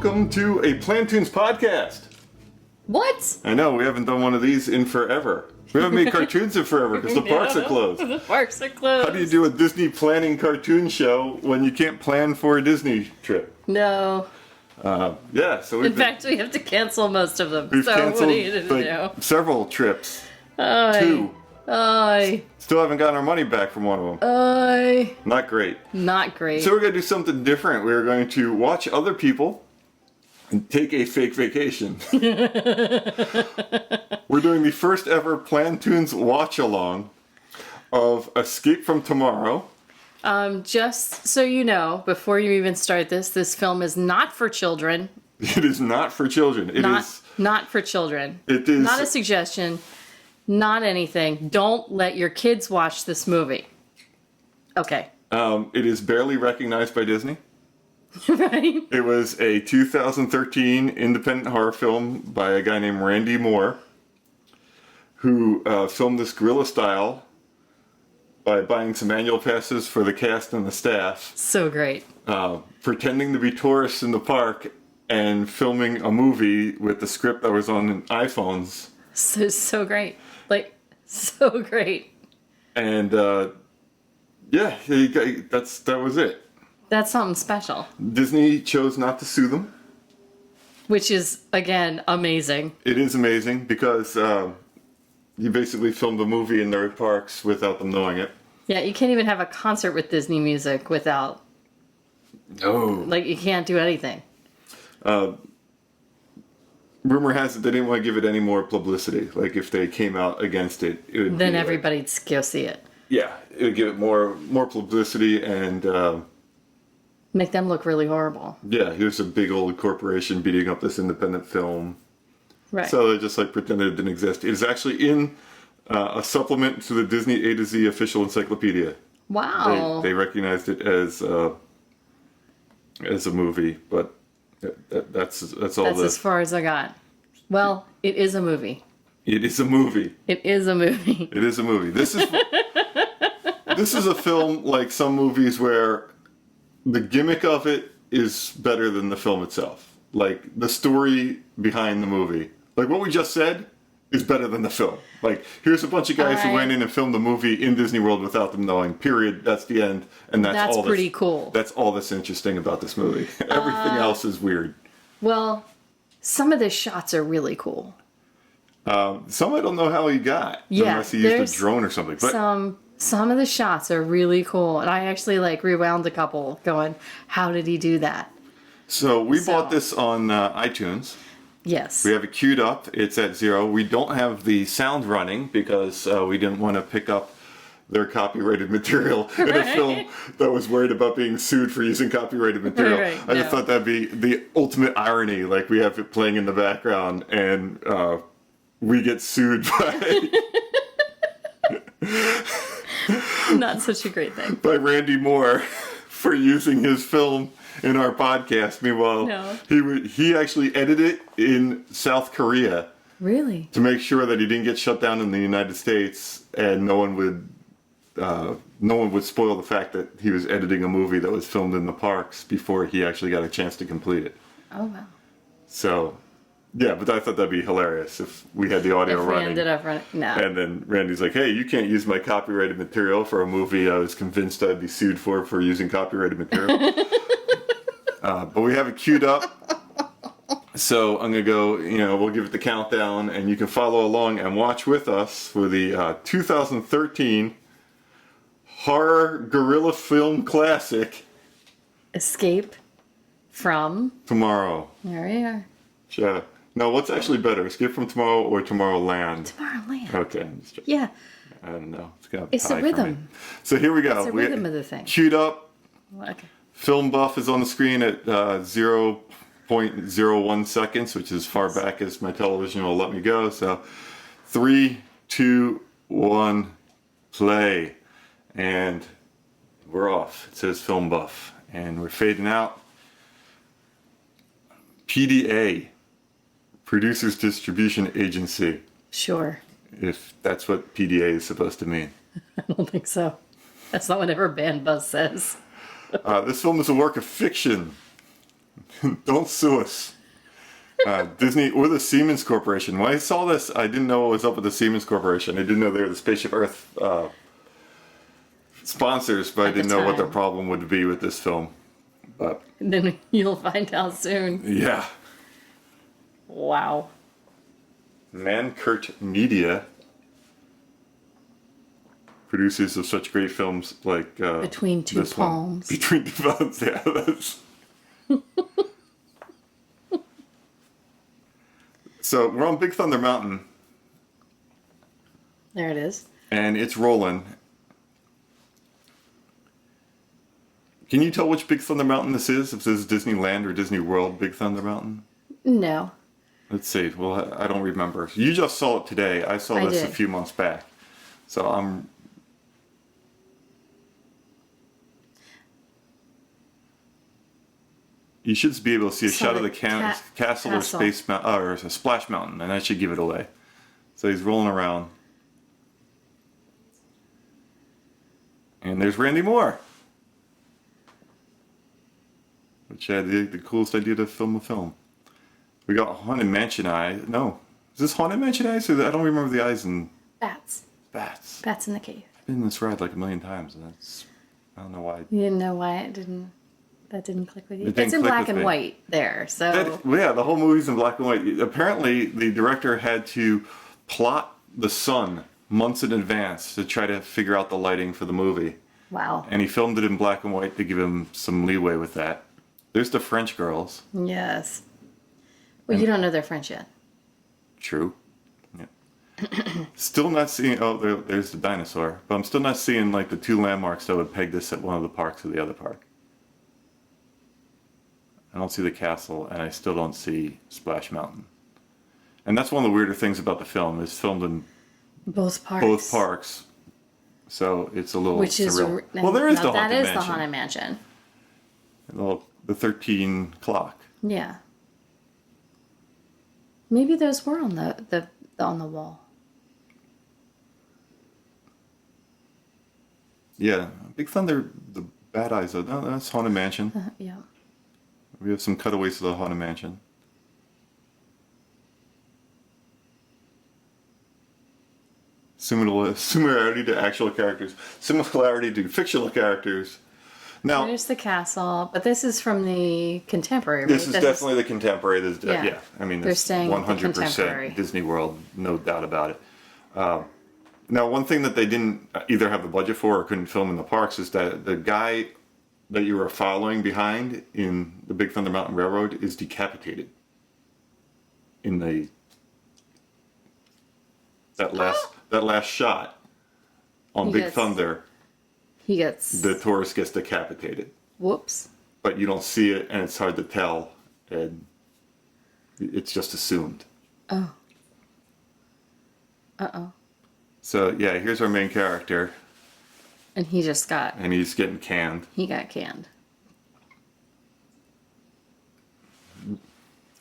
welcome to a planToons podcast. What? I know, we haven't done one of these in forever. We haven't made cartoons in forever because the parks are closed. The parks are closed. How do you do a Disney planning cartoon show when you can't plan for a Disney trip? No. Yeah, so In fact, we have to cancel most of them. we've So canceled what are you gonna do? several trips. Oy. 2. Oy. Still haven't gotten our money back from one of them. Oy. Not great. Not great. So we're going to do something different. We're going to watch other people and take a fake vacation. We're doing the first ever planToons watch-along of Escape from Tomorrow. Just so you know, before you even start this film is not for children. It is not for children. It is not for children. It is not a suggestion. Not anything. Don't let your kids watch this movie. Okay. It is barely recognized by Disney. Right? It was a 2013 independent horror film by a guy named Randy Moore, who filmed this guerrilla-style by buying some annual passes for the cast and the staff, So great. pretending to be tourists in the park, and filming a movie with the script that was on iPhones. So great. Like, so great. And yeah, that was it. That's something special. Disney chose not to sue them. Which is, again, amazing. It is amazing because you basically filmed a movie in their parks without them knowing it. Yeah, you can't even have a concert with Disney music without... No. Like, you can't do anything. Rumor has it they didn't want to give it any more publicity. Like, if they came out against it, it would Then be everybody'd go see it. yeah, it would give it more publicity and... Make them look really horrible. yeah, here's a big old corporation beating up this independent film. Right. So they just like pretended it didn't exist. It is actually in a supplement to the Disney A to Z official encyclopedia. Wow. They recognized it as a movie, but that's all. That's as far as I got. Well, it is a movie. It is a movie. It is a movie. It is a movie. This is a film like some movies where the gimmick of it is better than the film itself. Like the story behind the movie, like what we just said, is better than the film. Like here's a bunch of guys who went in and filmed the movie in Disney World without them knowing. Period. That's the end, and that's all. Pretty cool. That's all that's interesting about this movie. Everything else is weird. Well, some of the shots are really cool. Some I don't know how he got, Yeah, unless he used a drone or something. But some of the shots are really cool, and I actually like rewound a couple, going, "How did he do that?" so we bought this on iTunes. Yes. We have it queued up. It's at 0. We don't have the sound running because we didn't want to pick up their copyrighted material in a film that was worried about being sued for using copyrighted material. Right, I just thought that'd be the ultimate irony. Like we have it playing in the background and we get sued by Not such a great thing. by Randy Moore for using his film in our podcast. Meanwhile, he actually edited it in South Korea. Really? To make sure that he didn't get shut down in the United States, and no one would spoil the fact that he was editing a movie that was filmed in the parks before he actually got a chance to complete it. Oh wow. So, yeah, but I thought that'd be hilarious if we had the audio running. Ended up running. No. And then Randy's like, "Hey, you can't use my copyrighted material for a movie I was convinced I'd be sued for using copyrighted material." But we have it queued up. So I'm going to go, we'll give it the countdown, and you can follow along and watch with us for the 2013 horror guerrilla film classic, Escape from Tomorrow. There we are. Yeah. No, what's actually better, Escape from Tomorrow or Tomorrowland? Tomorrowland. Okay. Yeah. I don't know. It's It's the rhythm. So here we go. It's the rhythm of the thing. Queued up. Okay. Film buff is on the screen at 0.01 seconds, which is as far back as my television will let me go. So 3, 2, 1, play. And we're off. It says film buff. And we're fading out. PDA, Producers Distribution Agency. Sure. If that's what PDA is supposed to mean. I don't think so. That's not what ever Band Buzz says. This film is a work of fiction Don't sue us. Disney or the Siemens Corporation. When I saw this, I didn't know what was up with the Siemens Corporation. I didn't know they were the Spaceship Earth sponsors, but I didn't know what their problem would be with this film. But Then you'll find out soon. yeah. Wow. Mankurt Media, producers of such great films like Between Two this one. Palms. Between Two Palms, yeah. That's... So we're on Big Thunder Mountain, There it is. and it's rolling. Can you tell which Big Thunder Mountain this is? If this is Disneyland or Disney World Big Thunder Mountain? No. Let's see. Well, I don't remember. You just saw it today. I saw this a did. few months back. So I'm... You should be able to see a Saw shot of the the castle or castle. Space Mountain, or a Splash Mountain, and that should give it away. So he's rolling around. And there's Randy Moore. Which had the coolest idea to film a film. We got Haunted Mansion Eye. No. Is this Haunted Mansion Eyes? I don't remember the eyes in Bats. Bats. Bats in the cave. I've been in this ride like a million times, and that's... I don't know why. You didn't know why that didn't click with you? It didn't It's in click black with and me. white there, so... Well, yeah, the whole movie's in black and white. Apparently, the director had to plot the sun months in advance to try to figure out the lighting for the movie. Wow. And he filmed it in black and white to give him some leeway with that. There's the French girls. Yes. Well, you don't know they're French yet. True. Yeah. Still not seeing... Oh, there's the dinosaur. But I'm still not seeing, like, the two landmarks that would peg this at one of the parks or the other park. I don't see the castle, and I still don't see Splash Mountain. And that's one of the weirder things about the film. It's filmed in Both parks. both parks. So it's a little Which is... surreal. Well, there is now the Haunted that is Mansion. the Haunted Mansion. The 13 clock. Yeah. Maybe those were on the wall. Yeah, Big Thunder, the Bad Eyes. No, that's Haunted Mansion. Yeah. We have some cutaways to the Haunted Mansion. Similarity to actual characters. Similarity to fictional characters. Now, There's the castle, but this is from the contemporary, right? this is definitely the contemporary. Yeah. Yeah, I mean, They're it's staying with the 100% contemporary. Disney World, no doubt about it. Now, one thing that they didn't either have the budget for or couldn't film in the parks is that the guy that you were following behind in the Big Thunder Mountain Railroad is decapitated in that last shot on He Big gets- Thunder. He gets... The tourist gets decapitated, Whoops. but you don't see it, and it's hard to tell, and it's just assumed. Oh. Uh-oh. So yeah, here's our main character, And he just got... and he's getting canned. He got canned.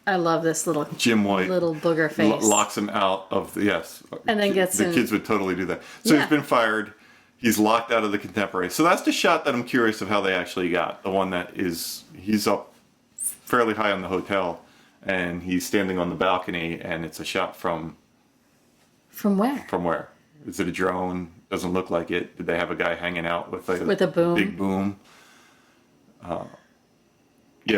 I love this little Jim White little booger face. locks him out of the And then gets the in- kids would totally do that. So Yeah. he's been fired. He's locked out of the contemporary. So that's the shot that I'm curious of how they actually got. The one that is he's up fairly high on the hotel, and he's standing on the balcony, and it's a shot from From where? Is it a drone? Doesn't look like it. Did they have a guy hanging out with With a boom? big boom? Yeah,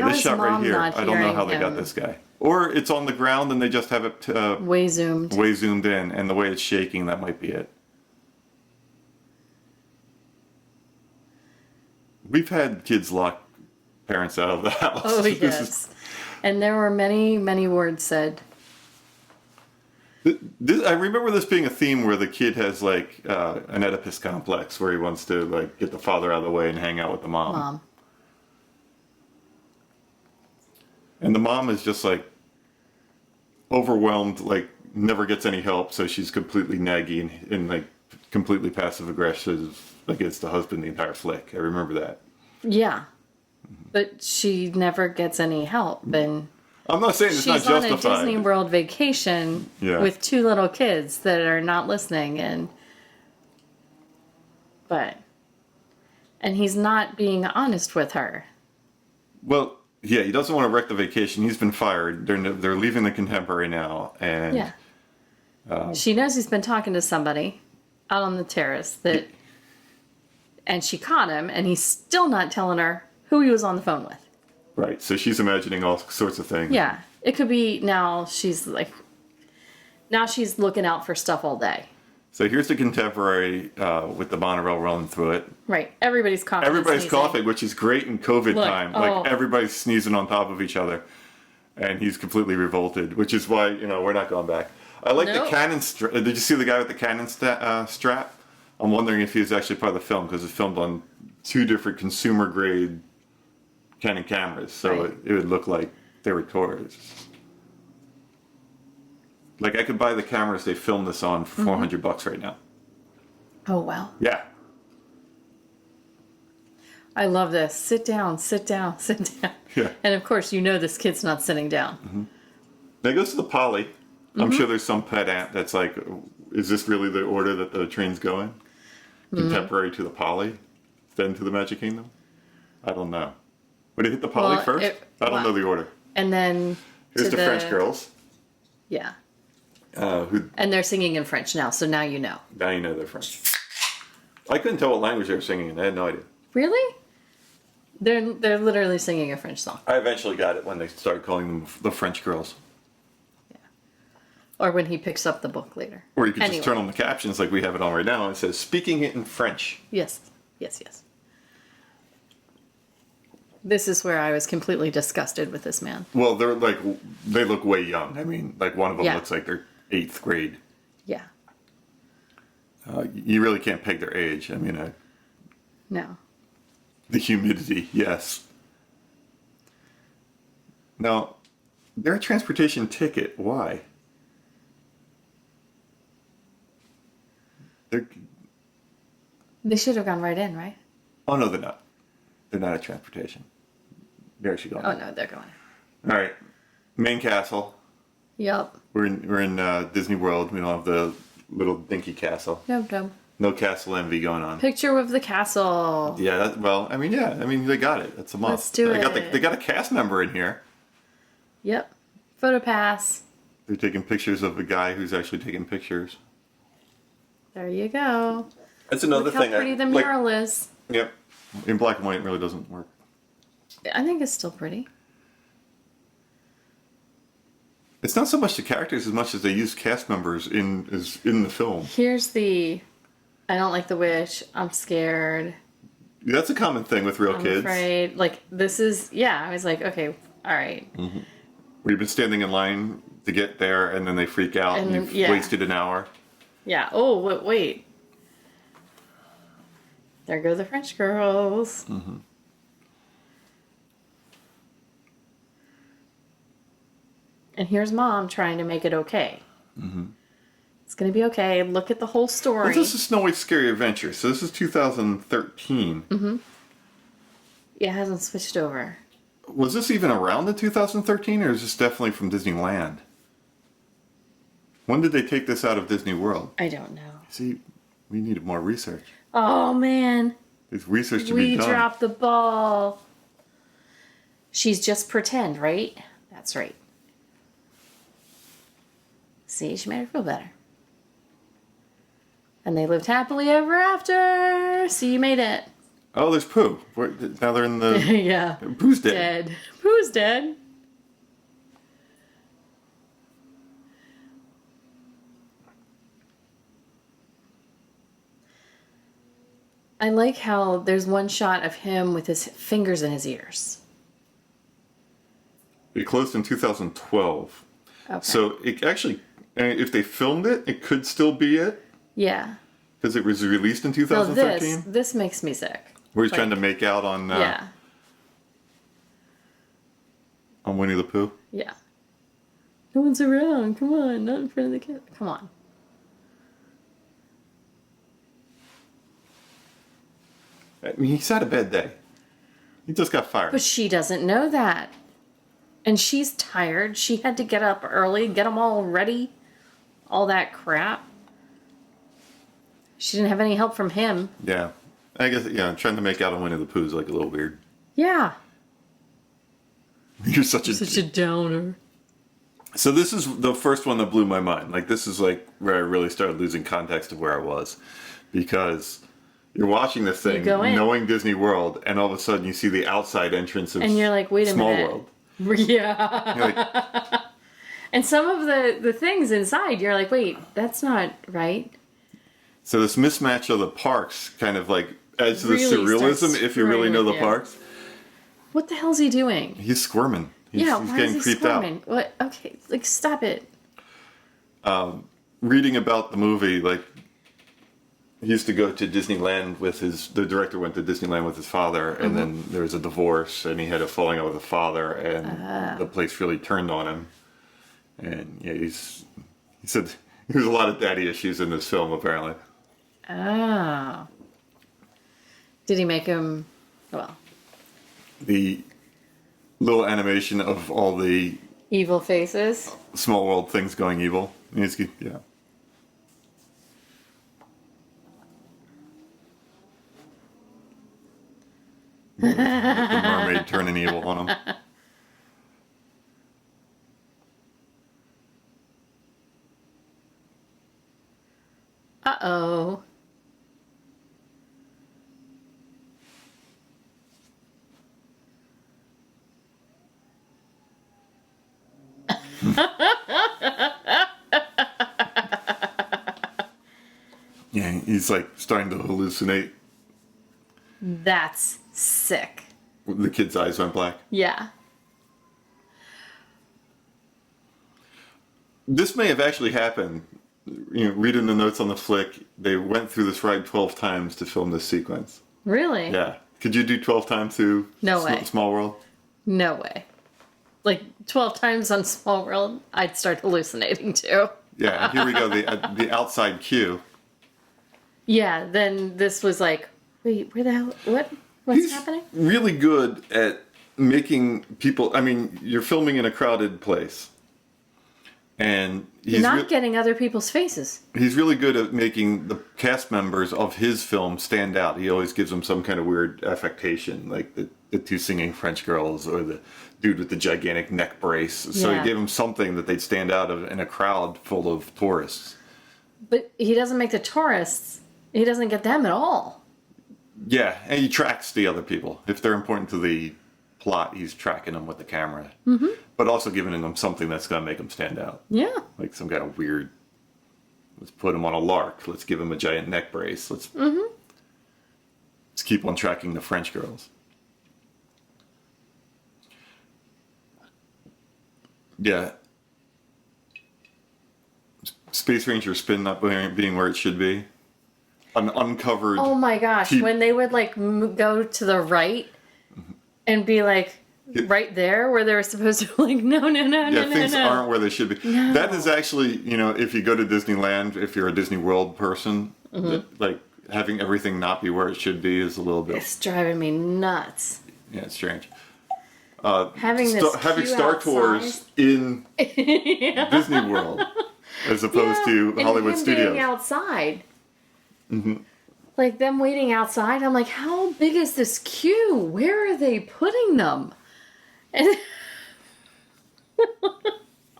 How this is shot right Mom here. not I don't know hearing how they got him? this guy. Or it's on the ground and they just have it Way zoomed. way zoomed in, and the way it's shaking, that might be it. We've had kids lock parents out of the house. Oh, This yes. And there were many, many words said. I remember this being a theme where the kid has like an Oedipus complex, where he wants to like get the father out of the way and hang out with the mom. Mom. And the mom is just like overwhelmed, like never gets any help, so she's completely naggy and like completely passive aggressive against the husband the entire flick. I remember that. Yeah. But she never gets any help. And I'm not saying it's not she's on justified. a Disney World vacation Yeah. with two little kids that are not listening. And he's not being honest with her. Well, Yeah, he doesn't want to wreck the vacation. He's been fired. They're leaving the Contemporary now, and Yeah. She knows he's been talking to somebody out on the terrace and she caught him, and he's still not telling her who he was on the phone with. right. So she's imagining all sorts of things. Yeah. It could be now she's looking out for stuff all day. So here's the Contemporary with the monorail rolling through it. Right. Everybody's coughing. Everybody's sneezing. coughing, which is great in COVID Look, time. oh. Like everybody's sneezing on top of each other, and he's completely revolted. Which is why we're not going back. I like the cannon. Did you see the guy with the cannon strap? I'm wondering if he was actually part of the film because it's filmed on 2 different consumer grade Canon cameras, so Right. it would look like they were tourists. Like I could buy the cameras they filmed this on for $400 right now. Oh, wow. Yeah. I love this. Sit down, sit down, sit down. Yeah. And of course, this kid's not sitting down. Then it goes to the Poly. I'm sure there's some pedant that's like, is this really the order that the train's going? Contemporary to the Poly, then to the Magic Kingdom? I don't know. Would it hit the Poly Well, first? I don't know the order. And then Here's the French girls. Yeah. Who And they're singing in French now, so now you know. Now you know they're French. I couldn't tell what language they were singing in. I had no idea. Really? They're literally singing a French song. I eventually got it when they started calling them the French girls. Or when he picks up the book later. Or you could just turn on the captions like we have it on right now and it says, speaking it in French. Yes. Yes, yes. This is where I was completely disgusted with this man. Well, they look way young. I mean, like one of them looks like they're 8th grade. Yeah. You really can't peg their age. I mean, No. the humidity, yes. Now, their transportation ticket, why? They should have gone right in, right? Oh, no, they're not. They're not at transportation. They're actually going. Oh, no, they're going. All right. Main castle. Yep. We're in Disney World. We don't have the little dinky castle. No. No castle envy going on. Picture of the castle. Yeah, they got it. That's a must. Let's do it. They got a cast member in here. Yep. Photo pass. They're taking pictures of the guy who's actually taking pictures. There you go. That's another Look thing. how pretty the mural is. Yep. In black and white, it really doesn't work. I think it's still pretty. It's not so much the characters as much as they use cast members in the film. Here's the I don't like the witch. I'm scared. That's a common thing with real I'm kids. afraid. Like, this is, I was like, okay, all right. We've been standing in line to get there, and then they freak out, and you've wasted an hour. Yeah. Oh, wait. There go the French girls. And here's Mom trying to make it okay. It's going to be okay. Look at the whole story. Well, this is Snow White's Scary Adventure, so this is 2013. It hasn't switched over. Was this even around in 2013, or is this definitely from Disneyland? When did they take this out of Disney World? I don't know. See, we needed more research. Oh, man. There's research to be done. We dropped the ball. She's just pretend, right? That's right. See, she made her feel better. And they lived happily ever after. See, you made it. Oh, there's Pooh. Now they're in the... Yeah. Pooh's dead. Pooh's dead. I like how there's one shot of him with his fingers in his ears. It closed in 2012. Okay. So it actually, if they filmed it, it could still be it. Yeah. Because it was released in No, 2013. this makes me sick. Where he's trying to make out on on Winnie the Pooh. Yeah. No one's around. Come on, not in front of the kid. Come on. I mean, he's had a bad day. He just got fired. But she doesn't know that. And she's tired. She had to get up early, get them all ready. All that crap. She didn't have any help from him. Yeah. I guess, trying to make out on Winnie the Pooh is like a little weird. Yeah. You're such a downer. So this is the first one that blew my mind. Like, this is like where I really started losing context of where I was. Because you're watching this thing, knowing Disney World, and all of a sudden you see the outside entrance of and you're like, wait a Small minute. World. Yeah. You're like, and some of the things inside, you're like, wait, that's not right. so this mismatch of the parks kind of like adds to the Really surrealism starts if you really know the screwing with parks. What the hell's he doing? He's squirming. He's Why getting is he creeped out. squirming? What? Okay, like, stop it. Reading about the movie, like, he used to go to Disneyland with the director went to Disneyland with his father, and then there was a divorce, and he had a falling out with the father, and the place really turned on him. And yeah, he said there's a lot of daddy issues in this film, apparently. Oh. Did he make him, well... The little animation of all the evil faces? Small World things going evil. Yeah. The mermaid turning evil on him. Uh-oh. Yeah, he's like starting to hallucinate. That's sick. The kid's eyes went black. Yeah. This may have actually happened. You know, reading the notes on the flick, they went through this ride 12 times to film this sequence. Really? Yeah. Could you do 12 times through No way. Small World? No way. Like 12 times on Small World, I'd start hallucinating too. Yeah, here we go, the outside cue. Yeah, then this was like, wait, where the hell, what's He's happening? really good at making people, I mean, you're filming in a crowded place. And he's Not getting other people's faces. He's really good at making the cast members of his film stand out. He always gives them some kind of weird affectation, like the two singing French girls or the dude with the gigantic neck brace. So Yeah. he gave them something that they'd stand out of in a crowd full of tourists. But he doesn't make the tourists, he doesn't get them at all. Yeah, and he tracks the other people. If they're important to the plot, he's tracking them with the camera. But also giving them something that's going to make them stand out. Yeah. Like some kind of weird, let's put him on a lark. Let's give him a giant neck brace. Let's keep on tracking the French girls. Yeah. Space Ranger spin not being where it should be. An uncovered... Oh my gosh, when they would like go to the right and be like right there where they were supposed to like, no. things aren't where they should be. No. That is actually, you know, if you go to Disneyland, if you're a Disney World person, like having everything not be where it should be is a little bit... It's driving me nuts. Yeah, it's strange. Having Star Tours in Disney World as opposed to Hollywood and him Studios. being outside. Like them waiting outside, I'm like, how big is this queue? Where are they putting them? And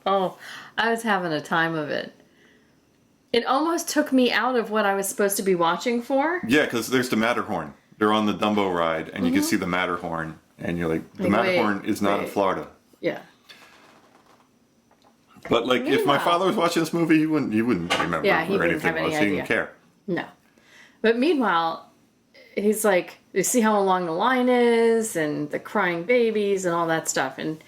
oh, I was having a time of it. It almost took me out of what I was supposed to be watching for. Yeah, because there's the Matterhorn. They're on the Dumbo ride, and you can see the Matterhorn, and you're like, the Matterhorn is not in Florida. Yeah. But like, if my father was watching this movie, he wouldn't remember Yeah, he where wouldn't anything have was. any He idea. didn't care. No. But meanwhile, he's like, you see how long the line is and the crying babies and all that stuff. And,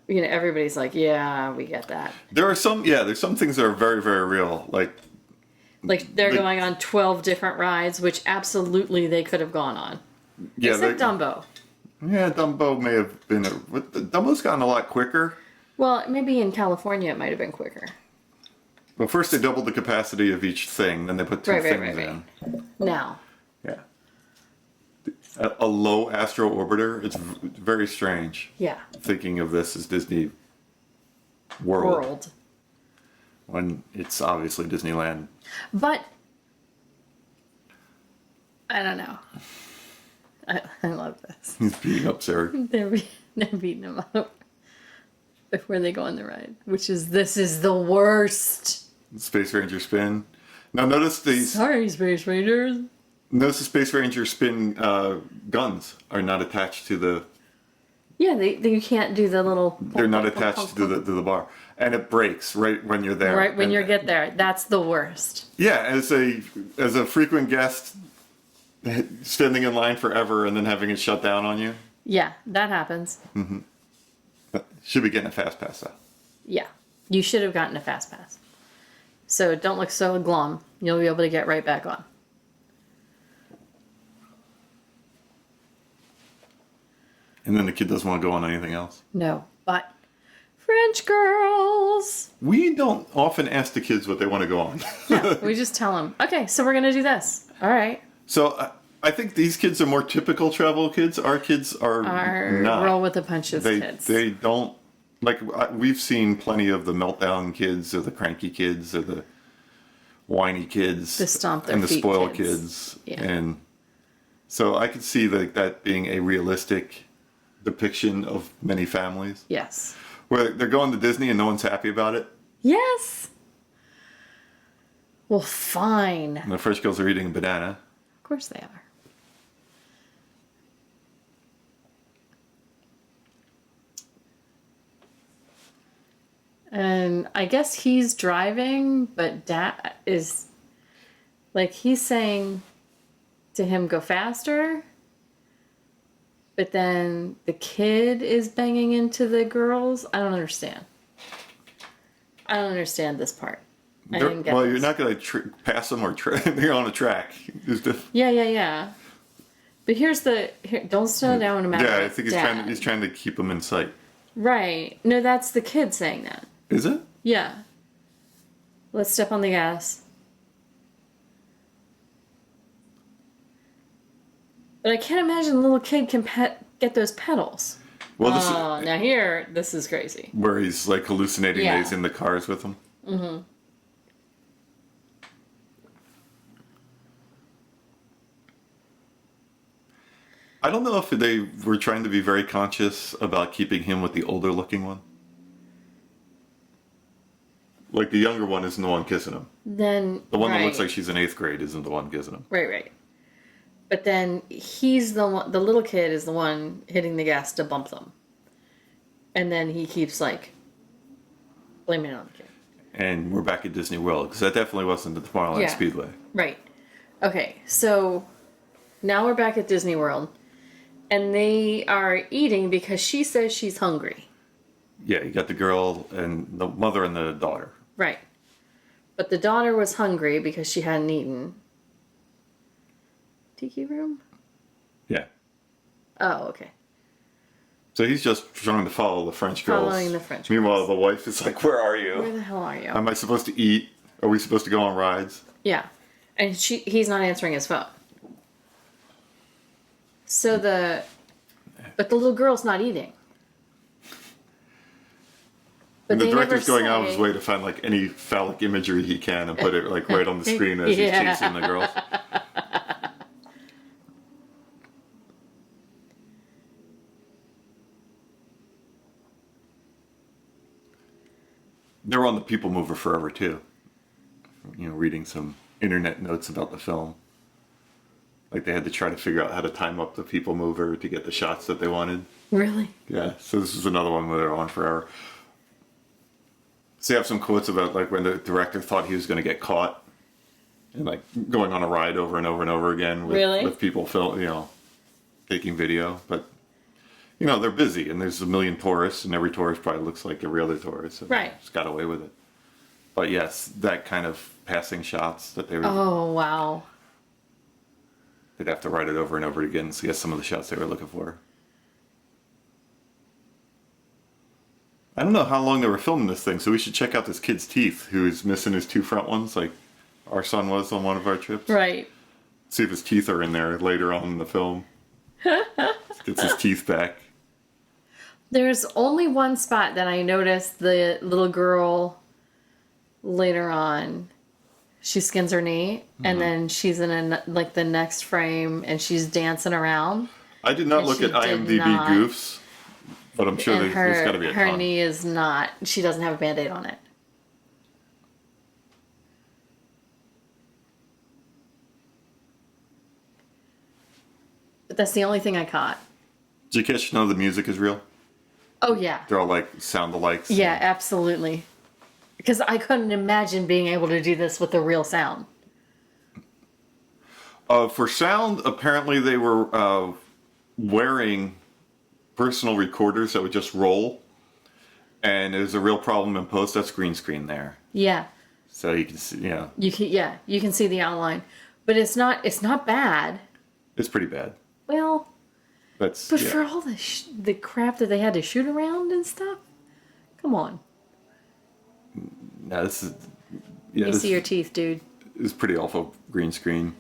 you know, everybody's like, yeah, we get that. There's some things that are very, very real. Like they're going on 12 different rides, which absolutely they could have gone on. yeah, Except Dumbo. Yeah, Dumbo may have been Dumbo's gotten a lot quicker. Well, maybe in California it might have been quicker. Well, first they doubled the capacity of each thing, then they put two things in. Now. Yeah. A low astro orbiter, it's very strange. Yeah. Thinking of this as Disney World. When it's obviously Disneyland. But, I don't know. I love this. He's beating up Sarah. They're beating him up before they go on the ride, this is the worst. Space Ranger spin. Now notice these. Sorry, Space Rangers. Notice the Space Ranger spin guns are not attached to the. Yeah, you can't do the little. They're not attached to the bar, and it breaks right when you're there. Right when you get there, that's the worst. Yeah, as a frequent guest, standing in line forever and then having it shut down on you. Yeah, that happens. Should be getting a fast pass though. Yeah, you should have gotten a fast pass. So don't look so glum. You'll be able to get right back on. And then the kid doesn't want to go on anything else. No, but French girls. We don't often ask the kids what they want to go on. No, we just tell them, okay, so we're going to do this. All right. So I think these kids are more typical travel kids. Our kids are not. Roll with the punches kids. They don't, like, we've seen plenty of the meltdown kids or the cranky kids or the whiny kids. The stomp their and the feet spoiled kids. kids. Yeah. And so I could see that being a realistic depiction of many families. Yes. Where they're going to Disney and no one's happy about it. Yes. Well, fine. And the French girls are eating a banana. Of course they are. And I guess he's driving, but Dad is, like, he's saying to him, go faster. But then the kid is banging into the girls. I don't understand. I don't understand this part. I didn't get this. You're not going to pass them or they're on a track. Yeah. But don't slow down no matter. Yeah, I think he's trying to keep them in sight. Right. No, that's the kid saying that. Is it? Yeah. Let's step on the gas. But I can't imagine a little kid can get those pedals. Well, now here, this is crazy. Where he's like hallucinating that Yeah. he's in the cars with them. Mm-hmm. I don't know if they were trying to be very conscious about keeping him with the older looking one. Like the younger one isn't the one kissing him. Then The one that looks like she's in 8th grade isn't the one kissing him. Right. But then he's the one, the little kid is the one hitting the gas to bump them. And then he keeps like blaming it on the kid. And we're back at Disney World, because that definitely wasn't the Tomorrowland Speedway. Right. Okay, so now we're back at Disney World. And they are eating because she says she's hungry. Yeah, you got the girl and the mother and the daughter. Right. But the daughter was hungry because she hadn't eaten. Tiki room? Yeah. Oh, okay. So he's just trying to follow the French girls. Following the French Meanwhile, girls. the wife is like, where are you? Where the hell are you? Am I supposed to eat? Are we supposed to go on rides? Yeah. And he's not answering his phone. But the little girl's not eating. But And the they director's never going out of his say- way to find like any phallic imagery he can and put it like right on the screen as he's chasing the girls. They were on the People Mover forever too. You know, reading some internet notes about the film. Like they had to try to figure out how to time up the People Mover to get the shots that they wanted. Really? Yeah, so this is another one where they're on forever. So you have some quotes about like when the director thought he was going to get caught and like going on a ride over and over and over again with people taking video. But you know, they're busy and there's a million tourists and every tourist probably looks like every other tourist. And Right. just got away with it. But yes, that kind of passing shots that they were, Oh, wow. they'd have to write it over and over again to get some of the shots they were looking for. I don't know how long they were filming this thing, so we should check out this kid's teeth, who is missing his two front ones, like our son was on one of our trips. Right. See if his teeth are in there later on in the film. Gets his teeth back. There's only one spot that I noticed the little girl later on. She skins her knee, and then she's in the next frame, and she's dancing around. I did not And look she at did IMDb not. goofs But I'm sure And there's got to be a her ton. knee is not. She doesn't have a Band-Aid on it. But that's the only thing I caught. Did you catch know the music is real? Oh yeah. They're all like sound alikes. Yeah, absolutely. Because I couldn't imagine being able to do this with a real sound. For sound, apparently they were wearing personal recorders that would just roll. And there's a real problem in post. That's green screen there. Yeah. So you can see, yeah. You can see the outline. But it's not bad. It's pretty bad. Well, But for all the crap that they had to shoot around and stuff, come on. No, this is... You Yeah, see your teeth, dude. It's pretty awful green screen.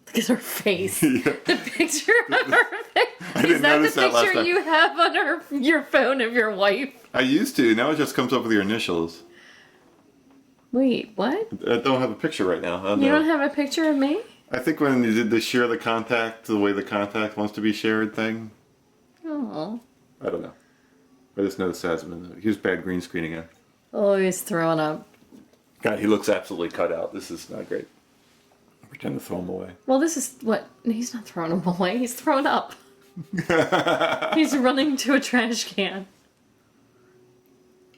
Look at her face. Yeah. The picture of her face. I didn't Is that the notice that last picture time. you have on your phone of your wife? I used to. Now it just comes up with your initials. Wait, what? I don't have a picture right now. I don't You know. don't have a picture of me? I think when you did the share the contact, the way the contact wants to be shared thing. Oh. I don't know. I just noticed that hasn't been. He was bad green screening it. Oh, he's throwing up. God, he looks absolutely cut out. This is not great. I pretend to throw him away. Well, this is what... He's not throwing him away. He's thrown up. He's running to a trash can.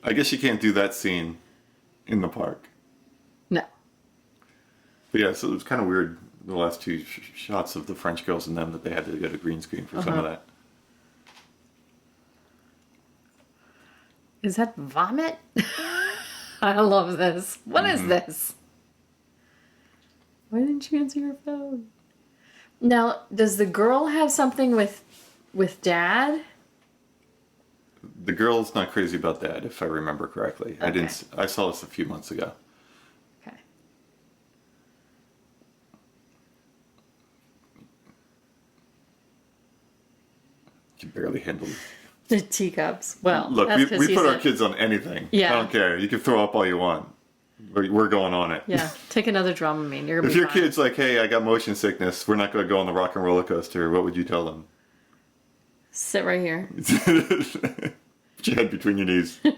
I guess you can't do that scene in the park. No. But yeah, so it was kind of weird, the last two shots of the French girls and them, that they had to go to green screen for some of that. Is that vomit? I love this. What is this? Why didn't you answer your phone? Now, does the girl have something with Dad? The girl's not crazy about that, if I remember correctly. Okay. I saw this a few months ago. Okay. Can barely handle it. The teacups. Well, Look, that's 'cause we he's put our a- kids on anything. Yeah. I don't care. You can throw up all you want. We're going on it. Yeah, take another Dramamine. You're gonna If be your fine. kid's like, hey, I got motion sickness, we're not going to go on the rock and roller coaster, what would you tell them? Sit right here. Put your head between your knees. You're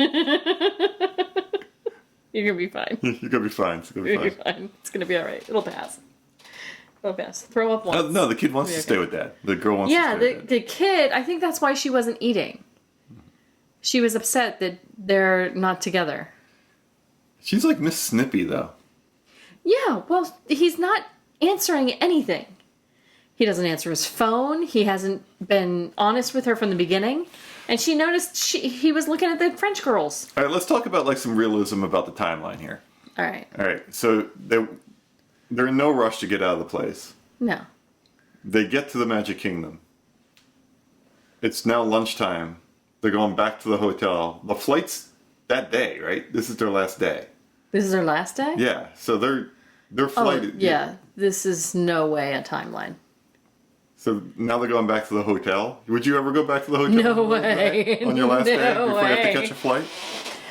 gonna be fine. You're going to be fine. It's going to You're be gonna be fine. fine. It's gonna be all right. It'll pass. It'll pass. Throw up once. No, the kid wants to Okay. stay with Dad. The girl wants Yeah, to stay with Dad. the kid. I think that's why she wasn't eating. She was upset that they're not together. She's like Miss Snippy, though. Yeah, well, he's not answering anything. He doesn't answer his phone. He hasn't been honest with her from the beginning. And she noticed he was looking at the French girls. All right, let's talk about like some realism about the timeline here. All right. All right, so they're in no rush to get out of the place. No. They get to the Magic Kingdom. It's now lunchtime. They're going back to the hotel. The flight's that day, right? This is their last day. This is their last day? Yeah, so their flight. Oh, yeah. This is no way a timeline. So now they're going back to the hotel. Would you ever go back to the hotel? No way. On your last day No before you have to way. catch a flight?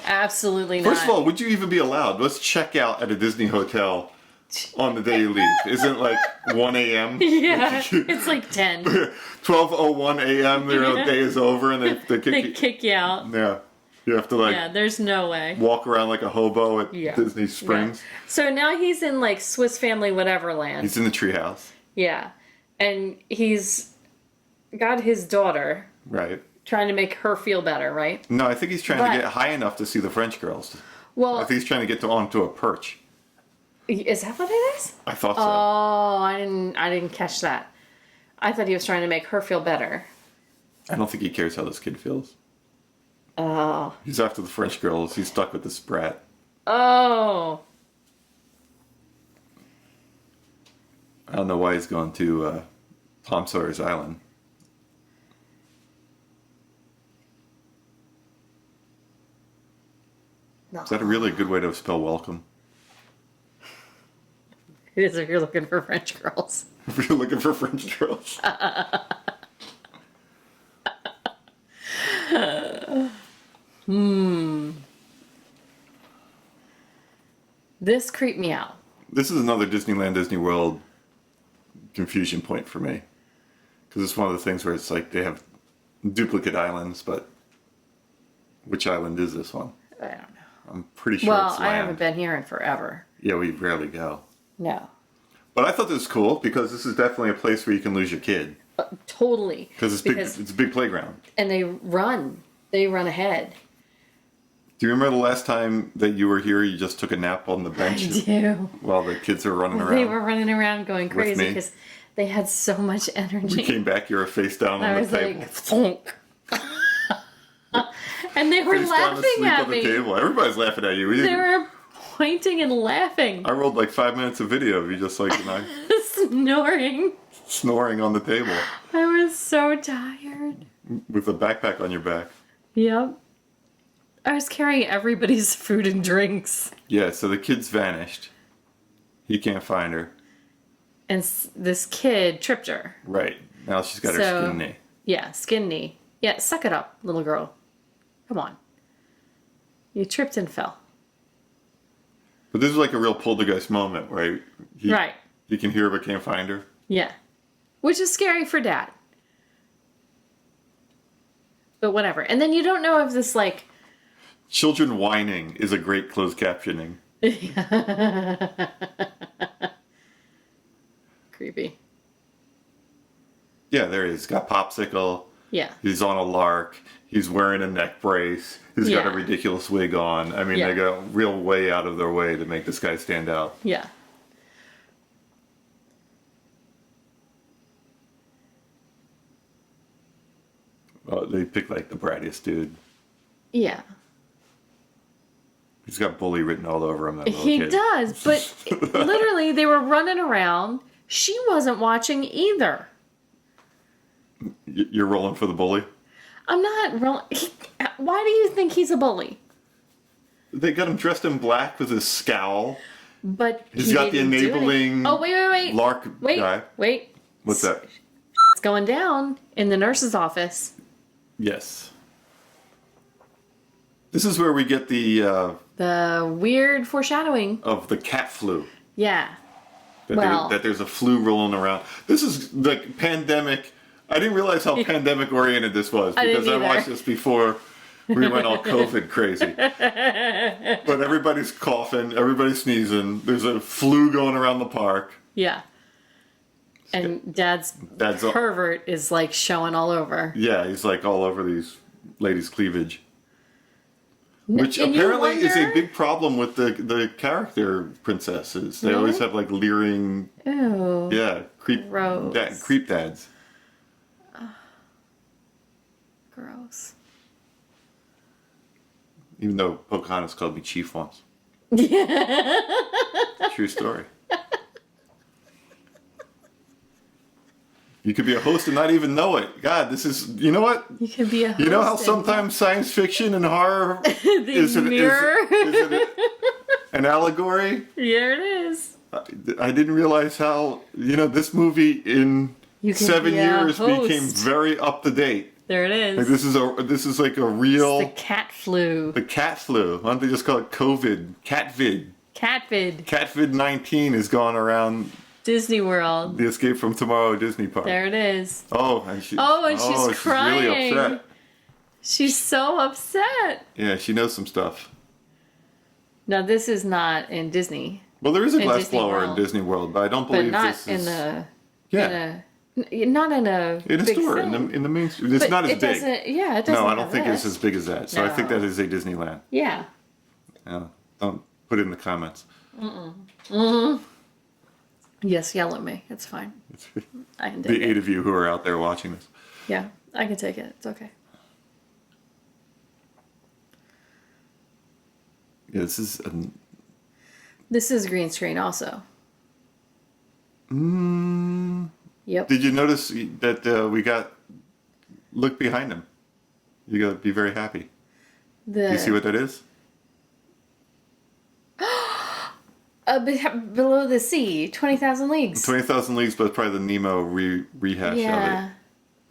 Absolutely not. First of all, would you even be allowed? Let's check out at a Disney hotel on the day you leave. Isn't it like 1 a.m.? Yeah, it's like 10. 12:01 a.m. Their day is over and they They kick you out. Yeah. You have to like Yeah, there's no way. walk around like a hobo at Yeah. Disney Springs. Yeah. So now he's in like Swiss Family Whatever land. He's in the treehouse. Yeah. And he's got his daughter Right. trying to make her feel better, right? No, I think he's trying But- to get high enough to see the French girls. I Well, think he's trying to get onto a perch. is that what it is? I thought so. Oh, I didn't catch that. I thought he was trying to make her feel better. I don't think he cares how this kid feels. Oh. He's after the French girls. He's stuck with this brat. Oh. I don't know why he's going to Tom Sawyer's Island. No. Is that a really good way to spell welcome? It is if you're looking for French girls. If you're looking for French girls. This creeped me out. This is another Disneyland, Disney World confusion point for me. Because it's one of the things where it's like they have duplicate islands, but which island is this one? I don't know. I'm pretty sure Well, it's land. I haven't been here in forever. Yeah, we rarely go. No. But I thought this was cool because this is definitely a place where you can lose your kid. Totally. Because it's a big playground. And they run. They run ahead. Do you remember the last time that you were here, you just took a nap on the bench? I do. While the kids are running around? They were running around going crazy me? because they had so much energy. We came back, you were face down I on was the table. like, thunk. And they were Face down laughing asleep at on the me. table. Everybody's laughing at you. They were pointing and laughing. I rolled like 5 minutes of video of you just like Snoring. snoring on the table I was so tired. with a backpack on your back. Yep. I was carrying everybody's food and drinks. Yeah, so the kid's vanished. He can't find her. And this kid tripped her. Right. Now she's got her So- skin knee. Yeah, skin knee. Yeah, suck it up, little girl. Come on. You tripped and fell. But this is like a real poltergeist moment where Right. he can hear her but can't find her. Yeah. Which is scary for Dad. But whatever. And then you don't know if this, like... Children whining is a great closed captioning. Creepy. Yeah, there he is. He's got popsicle. Yeah. He's on a lark. He's wearing a neck brace. He's got a Yeah. ridiculous wig on. I mean, Yeah. they go real way out of their way to make this guy stand out. Yeah. They pick like the brattiest dude. Yeah. He's got bully written all over him. That little He kid. does, but literally they were running around. She wasn't watching either. You're rolling for the bully? I'm not rolling. Why do you think he's a bully? They got him dressed in black with his scowl. But He's he got the didn't do enabling anything. Oh, wait. lark Wait, guy. wait. What's that? It's going down in the nurse's office. Yes. This is where we get the The weird foreshadowing. of the cat flu. Yeah. That, Well- that there's a flu rolling around. This is the pandemic. I didn't realize how pandemic oriented this was I didn't because I either. watched this before we went all COVID crazy. But everybody's coughing, everybody's sneezing. There's a flu going around the park. Yeah. And Dad's all- pervert is like showing all over. Yeah, he's like all over these ladies' cleavage. Which and you apparently is a wonder- big problem with the character princesses. They always have like leering, Ew. yeah, creep Gross. creep dads. Gross. Even though Pocahontas called me chief once. True story. You could be a host and not even know it. God, this is, you know what? You could be a host. You know how and- sometimes science fiction and horror is mirror. an allegory? Here it is. I didn't realize how, this movie in You can 7 be a years host. became very up to date. There it is. Like this is like a real The cat flu. the cat flu. Why don't they just call it COVID? Catvid. Catvid. Catvid-19 is going around Disney World. the Escape from Tomorrow Disney Park. There it is. Oh, and she's she's crying. really upset. She's so upset. Yeah, she knows some stuff. Now this is not in Disney, Well, there is a In glass Disney blower World. in Disney World, but I don't but believe not this in is the not in in a a big store thing. in the main street. It's But not as it big. doesn't. Yeah, it doesn't. No, I don't have think it's this. as big as that. So I think No. that is a Disneyland. Yeah. Yeah, don't put it in the comments. Yes, yell at me. It's fine. I can take The it. 8 of you who are out there watching this. Yeah, I can take it. It's okay. Yeah, this is. This is green screen also. Yep. Did you notice that we got? Look behind him. You gotta be very happy. Do you see what that is? Below the sea, 20,000 leagues. 20,000 Leagues, but it's probably the Nemo rehash of Yeah. it,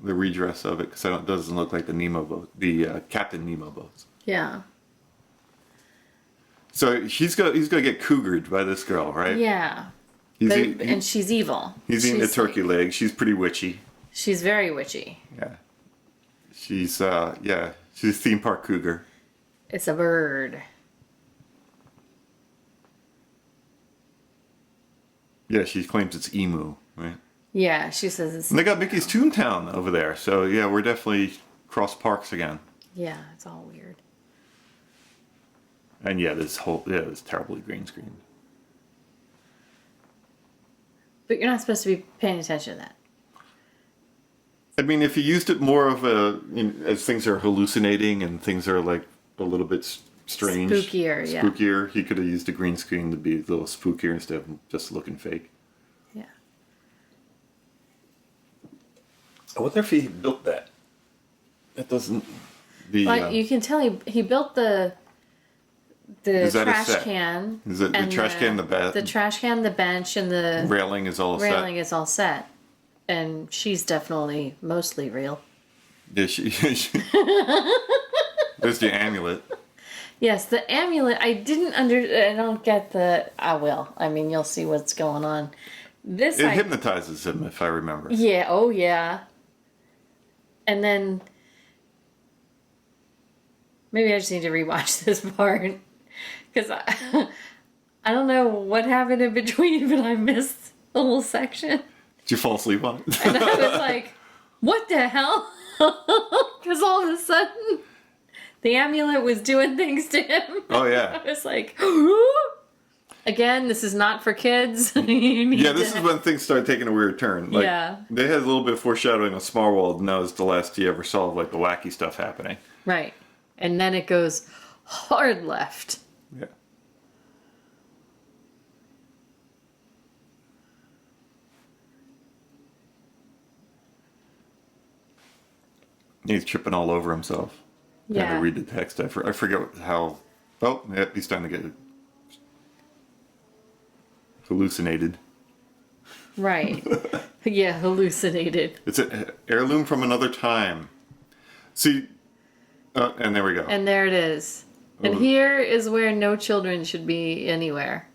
the redress of it, because it doesn't look like the Nemo boat, the Captain Nemo boats. Yeah. So he's gonna get cougared by this girl, right? Yeah. He's But- eating, and she's evil. he's eating a She's turkey leg. She's pretty witchy. She's very witchy. Yeah. She's a theme park cougar. It's a bird. Yeah, she claims it's emu, right? Yeah, she says it's... And they got Mickey's Toontown over there, so yeah, we're definitely cross parks again. Yeah, it's all weird. And this terribly green screen. But you're not supposed to be paying attention to that. I mean, if you used it more of as things are hallucinating and things are like a little bit strange, spookier, he could have used a green screen to be a little spookier instead of just looking fake. Yeah. I wonder if he built that. It doesn't. You can tell he built the trash can. Is it the trash can, the trash can, the bench, and the railing is all set? Railing is all set. And she's definitely mostly real. Yeah, there's the amulet. Yes, the amulet. I don't get the... I will. I mean, you'll see what's going on. It hypnotizes him, if I remember. Yeah, oh yeah. And then... Maybe I just need to rewatch this part. Because I don't know what happened in between, but I missed the whole section. Did you fall asleep on it? And I was like, what the hell? Because all of a sudden, the amulet was doing things to him. Oh, yeah. I was like, again, this is not for kids. This is when things start taking a weird turn. Like, yeah. They had a little bit of foreshadowing of Small World, and that was the last he ever saw of like the wacky stuff happening. Right. And then it goes hard left. Yeah. He's tripping all over himself. Yeah. Trying to read the text. I forget how... Oh, yeah, he's starting to get hallucinated. Right. Yeah, hallucinated. It's an heirloom from another time. See... and there we go. And there it is. And here is where no children should be anywhere.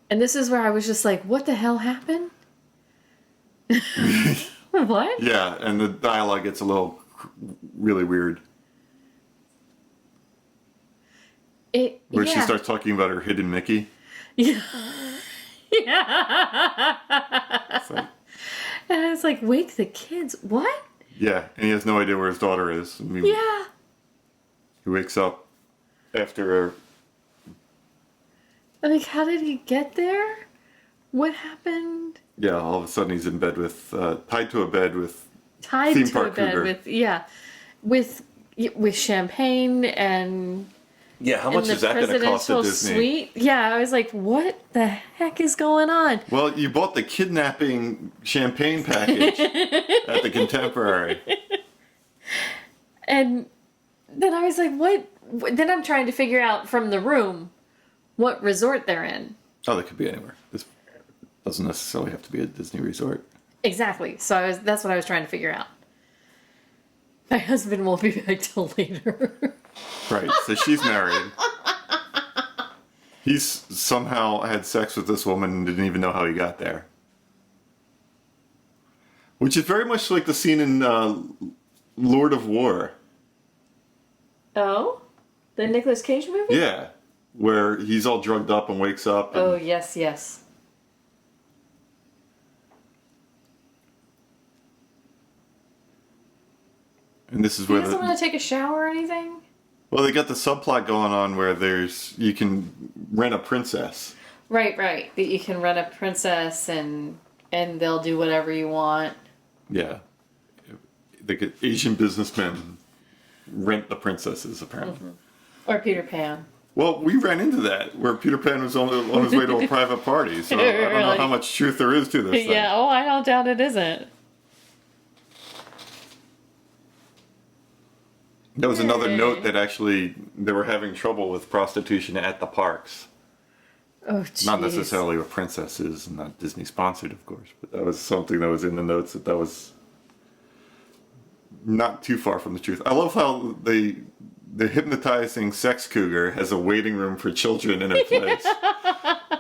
And this is where I was just like, what the hell happened? What? Yeah, and the dialogue gets a little really weird. Where she starts talking about her hidden Mickey. Yeah. Yeah. And I was like, wake the kids. What? Yeah, and he has no idea where his daughter is. Yeah. He wakes up after... I'm like, how did he get there? What happened? Yeah, all of a sudden he's in bed with... tied to a bed with... Tied theme to park a bed cougar. with... Yeah. With champagne and... Yeah, how much is that going to cost at Disney? Suite? Yeah, I was like, what the heck is going on? Well, you bought the kidnapping champagne package at the Contemporary. And then I was like, what? Then I'm trying to figure out from the room what resort they're in. Oh, they could be anywhere. This doesn't necessarily have to be a Disney resort. Exactly. So that's what I was trying to figure out. My husband won't be back till later. Right, so she's married. He's somehow had sex with this woman and didn't even know how he got there. Which is very much like the scene in Lord of War. Oh? The Nicolas Cage movie? Yeah, where he's all drugged up and wakes up. And... Oh, yes, yes. And this is where he doesn't want to take a shower or anything? Well, they got the subplot going on where you can rent a princess. Right. That you can rent a princess and they'll do whatever you want. Yeah. The Asian businessmen rent the princesses, apparently. Mm-hmm. Or Peter Pan. Well, we ran into that, where Peter Pan was on his way to a private party, so I don't know how much truth there is to this thing. Yeah, I don't doubt it isn't. There was another note that actually they were having trouble with prostitution at the parks. Oh, jeez. Not necessarily with princesses, not Disney sponsored, of course, but that was something that was in the notes that was not too far from the truth. I love how the hypnotizing sex cougar has a waiting room for children in her place.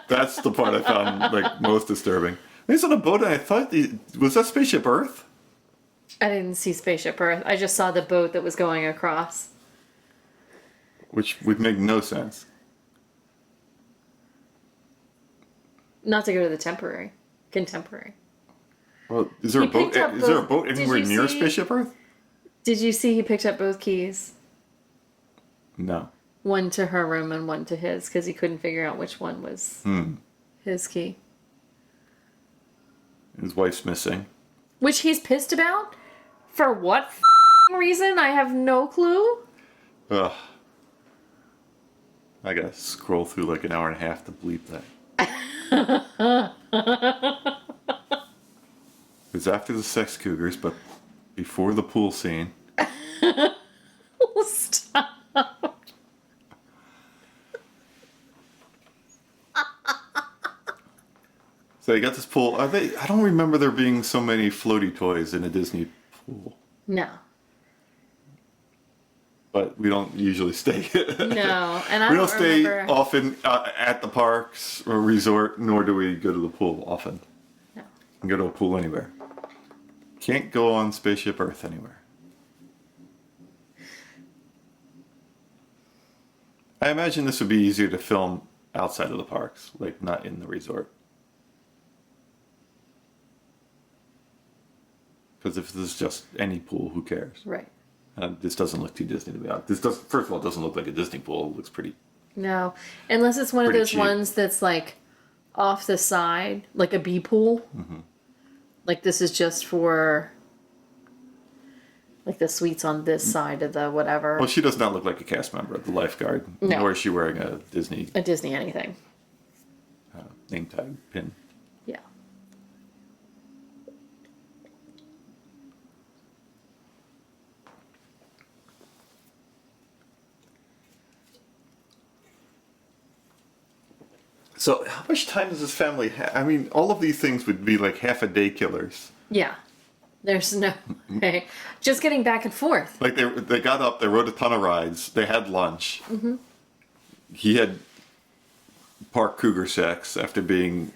That's the part I found like most disturbing. He's on a boat, and I thought was that Spaceship Earth? I didn't see Spaceship Earth. I just saw the boat that was going across. Which would make no sense. Not to go to the contemporary. Well, is there a boat? Is there a boat anywhere near Spaceship Earth? Did you see he picked up both keys? No. One to her room and one to his, because he couldn't figure out which one was his key. His wife's missing. Which he's pissed about? For what reason? I have no clue. Ugh. I gotta scroll through like an hour and a half to bleep that. It was after the sex cougars, but before the pool scene. Stop. So you got this pool. I don't remember there being so many floaty toys in a Disney pool. No. But we don't usually stay. No, and I we don't stay remember... often at the parks or resort, nor do we go to the pool often. No. We can go to a pool anywhere. Can't go on Spaceship Earth anywhere. I imagine this would be easier to film outside of the parks, like not in the resort. Because if this is just any pool, who cares? Right. This doesn't look too Disney to me. First of all, it doesn't look like a Disney pool. It looks pretty... No. Unless it's one of those cheap. ones that's like off the side, like a bee pool. Mm-hmm. Like this is just for like the suites on this side of the whatever. Well, she does not look like a cast member of the lifeguard. No. Nor is she wearing a Disney anything. name tag pin. Yeah. So how much time does this family have? I mean, all of these things would be like half a day killers. Yeah. There's no way. Just getting back and forth. Like they got up, they rode a ton of rides, they had lunch. Mm-hmm. He had park cougar sex after being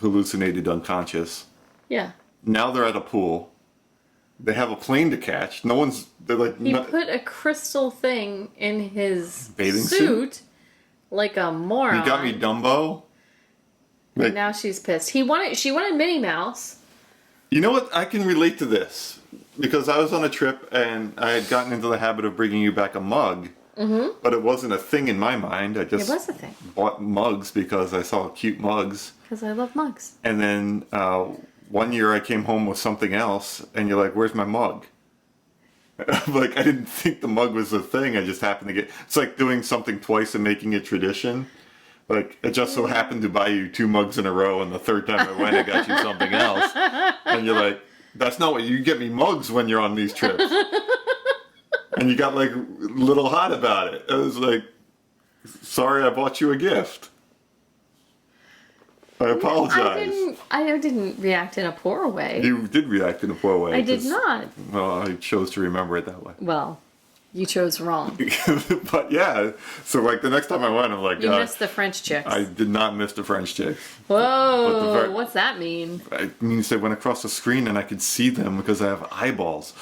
hallucinated unconscious. Yeah. Now they're at a pool. They have a plane to catch. They're like... He put a crystal thing in his bathing suit like a moron. You got me, Dumbo. And now she's pissed. She wanted Minnie Mouse. You know what? I can relate to this because I was on a trip and I had gotten into the habit of bringing you back a mug, but it wasn't a thing in my mind. I just It was a thing. bought mugs because I saw cute mugs. Because I love mugs. And then one year I came home with something else, and you're like, "Where's my mug?" Like I didn't think the mug was a thing. I just happened to get. It's like doing something twice and making it tradition. Like, it just so happened to buy you 2 mugs in a row, and the third time I went, I got you something else. And you're like, that's not what you get me mugs when you're on these trips. And you got, like, a little hot about it. I was like, sorry I bought you a gift. I apologize. I didn't react in a poor way. You did react in a poor way. I did not. Well, I chose to remember it that way. Well, you chose wrong. But yeah, so like the next time I went, I'm like, you missed the French chicks. I did not miss the French chicks. Whoa, what's that mean? It means they went across the screen and I could see them because I have eyeballs.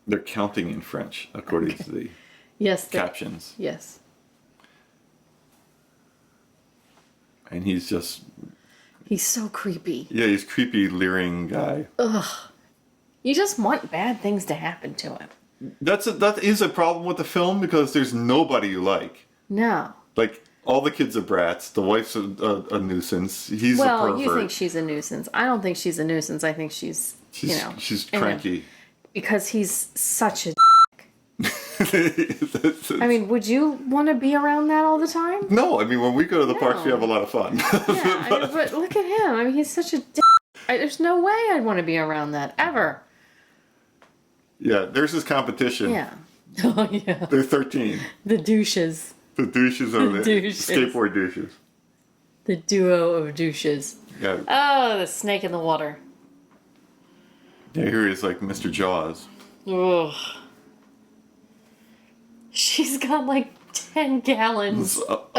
They're counting in French according to the captions. Yes. And he's so creepy. Yeah, he's a creepy, leering guy. Ugh. You just want bad things to happen to him. That is a problem with the film because there's nobody you like. No. Like, all the kids are brats. The wife's a nuisance. He's a pervert. Well, you think she's a nuisance. I don't think she's a nuisance. I think she's cranky. Because he's such a I mean, would you want to be around that all the time? No, I mean, when we go to the parks, we have a lot of fun. Yeah, but look at him. I mean, he's such a there's no way I'd want to be around that, ever. Yeah, there's his competition. Yeah. Oh, yeah. They're 13. The douches. The douches are the douches. skateboard douches. The duo of douches. Yeah. Oh, the snake in the water. Yeah, here he is like Mr. Jaws. Ugh. She's got like 10 gallons of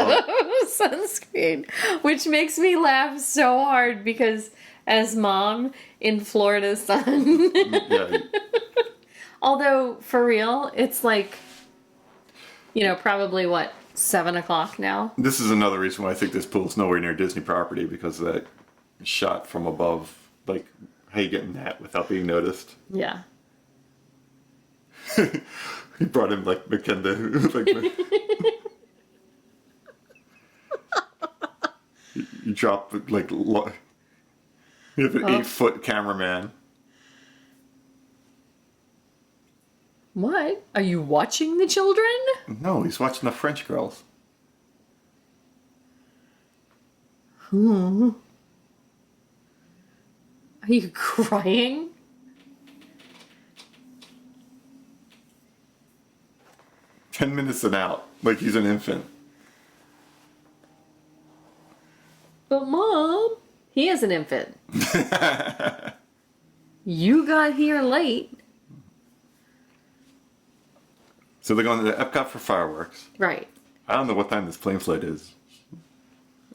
sunscreen, which makes me laugh so hard because as mom in Florida sun. Yeah. Although, for real, it's like, probably what, 7 o'clock now? This is another reason why I think this pool's nowhere near Disney property, because of that shot from above. Like, how you getting that without being noticed? Yeah. He brought him like McKenna. You drop like you have an 8-foot cameraman. What? Are you watching the children? No, he's watching the French girls. Are you crying? "10 minutes and out," like he's an infant. But Mom, he is an infant. You got here late. So they're going to Epcot for fireworks. Right. I don't know what time this plane flight is.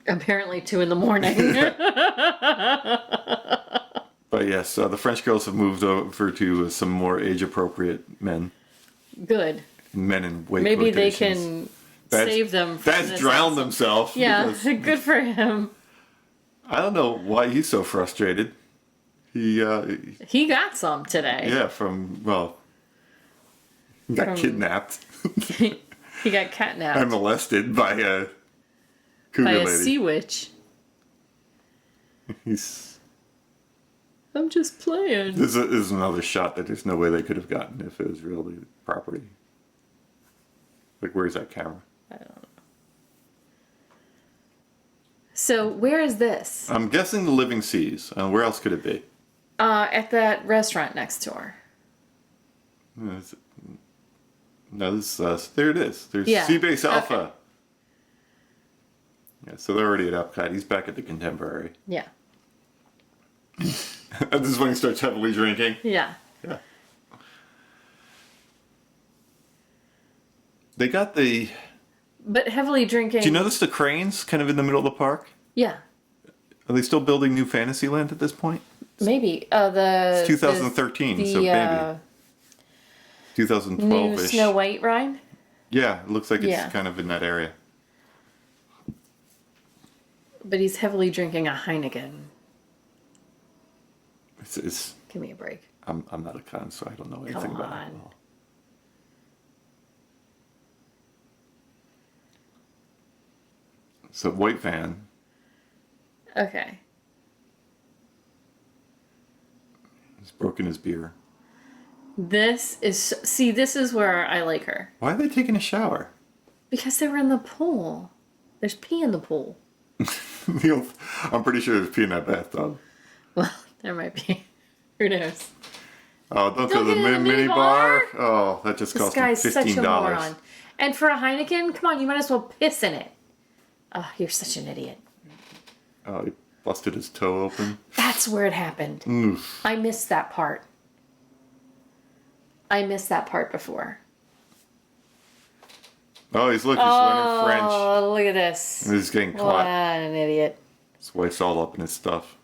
Apparently 2 in the morning. But yes, the French girls have moved over to some more age-appropriate men. Good. Men in weight Maybe they quotations. can save them from That's this drowned also. himself. Yeah, because good for him. I don't know why he's so frustrated. He He got some today. got From- kidnapped He got catnapped and molested by a cougar by a lady. sea witch. He's I'm just playing. this is another shot that there's no way they could have gotten if it was really property. Like, where's that camera? I don't know. So where is this? I'm guessing the Living Seas. Where else could it be? At that restaurant next door. No, this there it is. There's Yeah. Seabase Alpha. Okay. Yeah, so they're already at Epcot. He's back at the Contemporary. Yeah. This is when he starts heavily drinking. Yeah. Yeah. They got the... But heavily drinking. Do you notice the cranes kind of in the middle of the park? Yeah. Are they still building New Fantasyland at this point? Maybe. It's 2013, so maybe. 2012-ish. New Snow White ride? Yeah, it looks like it's Yeah. kind of in that area. But he's heavily drinking a Heineken. It's Give me a break. I'm not a con, so I don't know anything Come about on. alcohol. So white van. Okay. He's broken his beer. This is where I like her. Why are they taking a shower? Because they were in the pool. There's pee in the pool. I'm pretty sure there's pee in that bathtub. Well, there might be. Who knows? Oh, don't go Don't to get the in a mini mini bar. bar? Oh, that just This cost me guy's such a $15. moron. And for a Heineken, come on, you might as well piss in it. Oh, you're such an idiot. Oh, he busted his toe open. That's where it happened. Oof. I missed that part. I missed that part before. Oh, he's learning French. Oh, look at this. He's getting What caught. an idiot. His wife's all up in his stuff.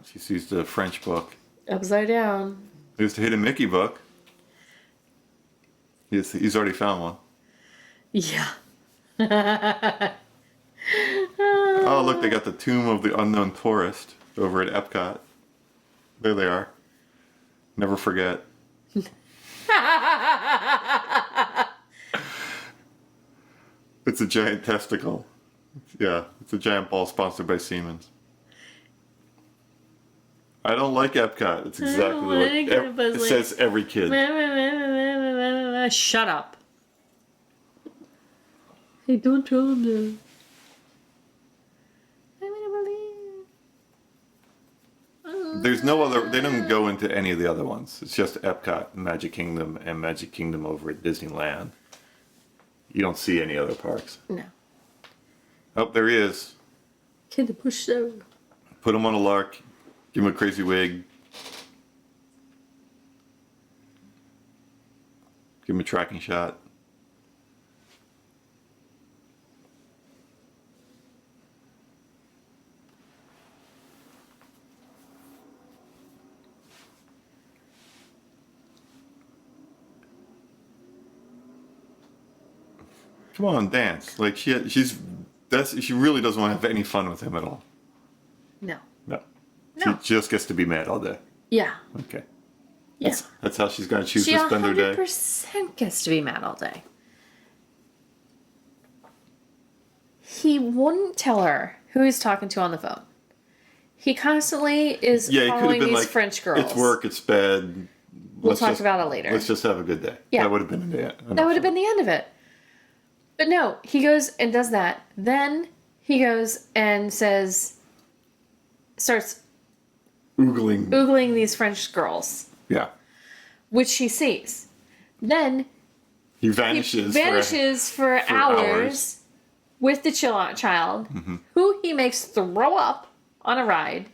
She sees the French book. Upside down. There's the Hidden Mickey book. He's already found one. Yeah. Oh, look, they got the Tomb of the Unknown Tourist over at Epcot. There they are. Never forget. It's a giant testicle. Yeah, it's a giant ball sponsored by Siemens. I don't like Epcot. It's exactly what like it, Buzz it says every kid. Shut up. Hey, don't tell him that. I'm gonna believe. There's no other, they don't go into any of the other ones. It's just Epcot, Magic Kingdom, and Magic Kingdom over at Disneyland. You don't see any other parks. No. Oh, there he is. Kid to push so. Put him on a lark. Give him a crazy wig. Give him a tracking shot. Come on, dance. Like she really doesn't want to have any fun with him at all. No. No. No. She just gets to be mad all day. Yeah. Okay. Yeah. That's how she's going to choose She to spend her day. 100% gets to be mad all day. He wouldn't tell her who he's talking to on the phone. He constantly is following these like, French girls. It's work, it's bed. We'll talk about it later. Let's just have a good day. Yeah. That would have been the end. That would have been the end of it. But no, he goes and does that. Then he goes and starts oogling these French girls. Yeah. Which she sees. Then he vanishes for hours with the child, who he makes throw up on a ride.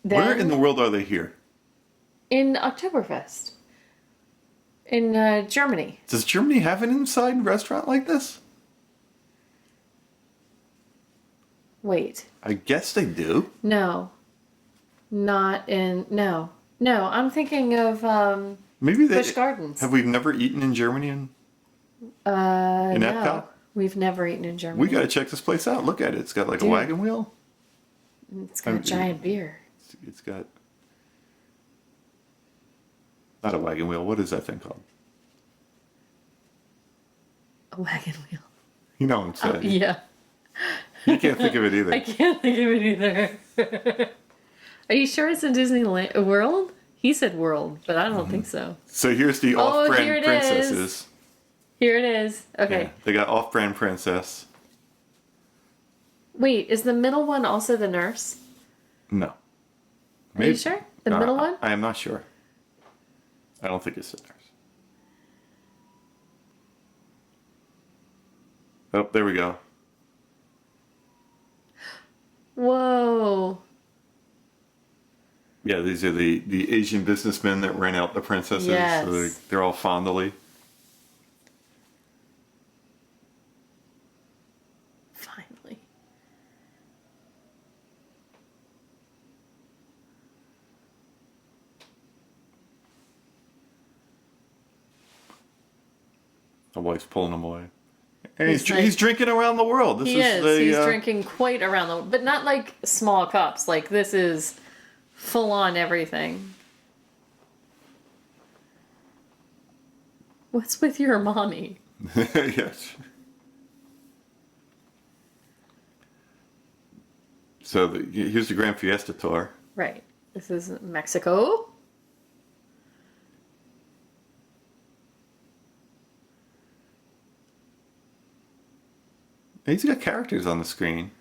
Where in the world are they here? In Oktoberfest. In Germany. Does Germany have an inside restaurant like this? Wait. I guess they do. No. No, I'm thinking of Maybe they Busch Gardens. Have we never eaten in Germany in Epcot? No. We've never eaten in Germany. We got to check this place out. Look at it. It's got like a wagon wheel. It's got a giant beer. It's got not a wagon wheel. What is that thing called? A wagon wheel. You know what I'm saying? Oh, yeah. You can't think of it either. I can't think of it either. Are you sure it's in Disneyland World? He said World, but I don't think so. So here's the off-brand princesses. Here it is. Okay. Yeah, they got off-brand princess. Wait, is the middle one also the nurse? No. Are you sure? The middle one? I am not sure. I don't think it's the nurse. Oh, there we go. Whoa. Yeah, these are the Asian businessmen that ran out the princesses. Yes. So they're all fondly. Finally. The wife's pulling him away. And He's he's drinking around the world. He's drinking quite around the world. But not like small cups. Like this is full on everything. What's with your mommy? Yes. So here's the Grand Fiesta tour. Right. This is Mexico. He's got characters on the screen,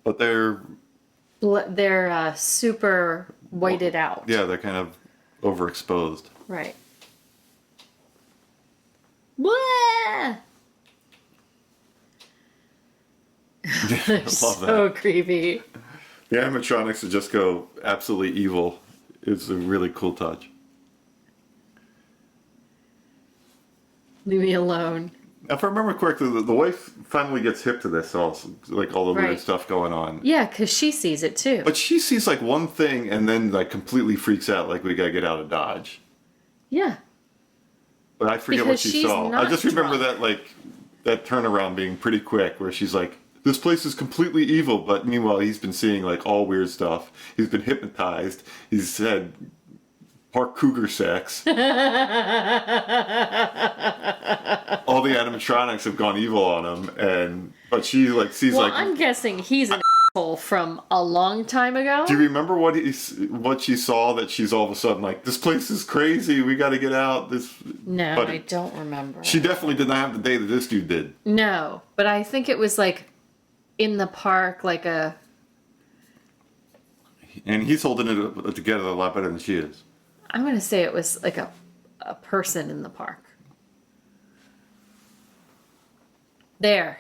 but they're super whited out. Yeah, they're kind of overexposed. Right. Blah! They're Love so that. creepy. The animatronics that just go absolutely evil is a really cool touch. Leave me alone. If I remember correctly, the wife finally gets hip to this also, like all the weird Right. stuff going on. Yeah, because she sees it too. But she sees like one thing and then like completely freaks out, like we gotta get out of Dodge. Yeah. But I forget Because what she she's saw. I not just remember drunk. that turnaround being pretty quick, where she's like, "This place is completely evil," but meanwhile he's been seeing like all weird stuff. He's been hypnotized. He's had park cougar sex. All the animatronics have gone evil on him, but she like sees Well, like. I'm guessing he's an asshole from a long time ago. Do you remember what she saw that she's all of a sudden like, this place is crazy, we got to get out? No, but I don't remember. She definitely did not have the day that this dude did. No, but I think it was like in the park, like a. And he's holding it together a lot better than she is. I'm gonna say it was like a person in the park. There.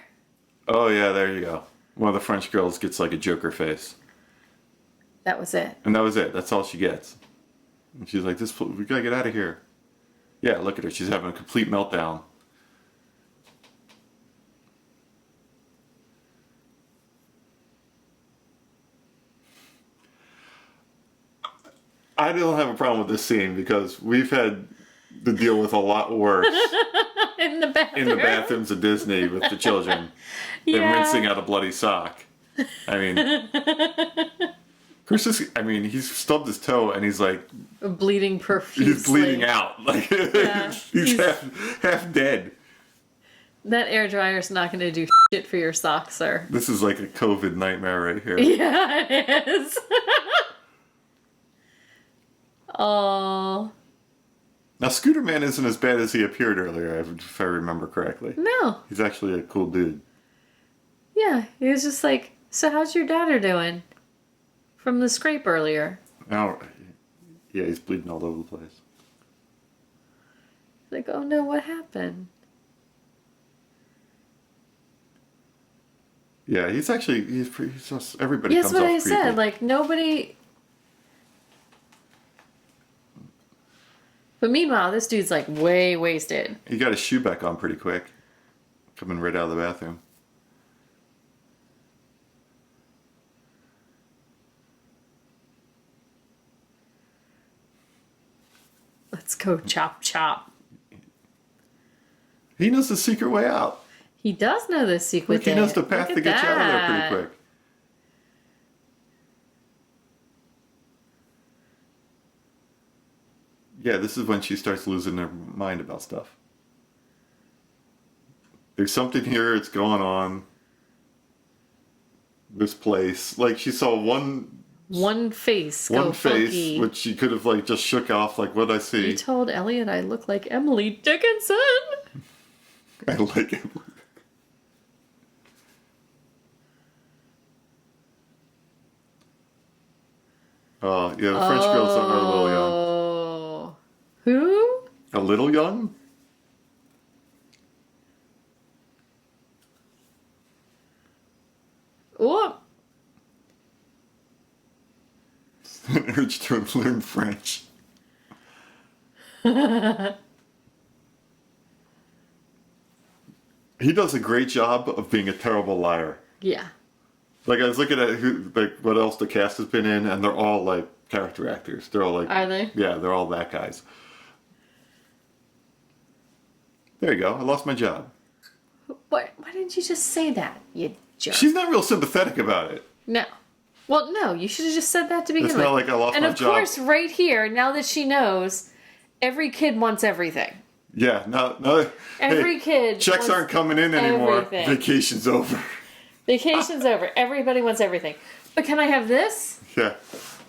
Oh, yeah, there you go. One of the French girls gets like a Joker face. That was it. And that was it. That's all she gets. And she's like, we gotta get out of here. Yeah, look at her. She's having a complete meltdown. I don't have a problem with this scene because we've had to deal with a lot worse In the bathroom. in the bathrooms of Disney with the children. They're Yeah. rinsing out a bloody sock. I mean, he's stubbed his toe and he's like, Bleeding profusely. he's bleeding out. Like, Yeah, he's half dead. That air dryer's not going to do shit for your socks, sir. This is like a COVID nightmare right here. Yeah, it is. Oh. Now, Scooter Man isn't as bad as he appeared earlier, if I remember correctly. No. He's actually a cool dude. Yeah, he was just like, so how's your daughter doing? From the scrape earlier. Now, yeah, he's bleeding all over the place. Like, oh no, what happened? Yeah, he's just, everybody Yes, comes what off I creepy. said. Like, nobody... But meanwhile, this dude's like way wasted. He got his shoe back on pretty quick. Coming right out of the bathroom. Let's go chop chop. He knows the secret way out. He does know the secret. Look, he knows the path to get you out of there pretty quick. Yeah, this is when she starts losing her mind about stuff. There's something here, it's going on. This place. Like, she saw One face go one face, funky. which she could have, like, just shook off, like, what'd I see? You told Elliot I look like Emily Dickinson. I like it. Oh, yeah, the French girls are a little young. Oh. Who? A little young? Oh. An urge to learn French. He does a great job of being a terrible liar. Yeah. Like, I was looking at what else the cast has been in, and they're all like character actors. They're all like, Are they? yeah, they're all that guys. There you go. I lost my job. Why didn't you just say that, you jerk? She's not real sympathetic about it. No. Well, no, you should have just said that to begin It's with. not like I lost and my of job. course, right here, now that she knows, every kid wants everything. Yeah, no. Every kid Checks wants aren't coming in anymore. everything. Vacation's over. Vacation's over. Everybody wants everything. But can I have this? Yeah.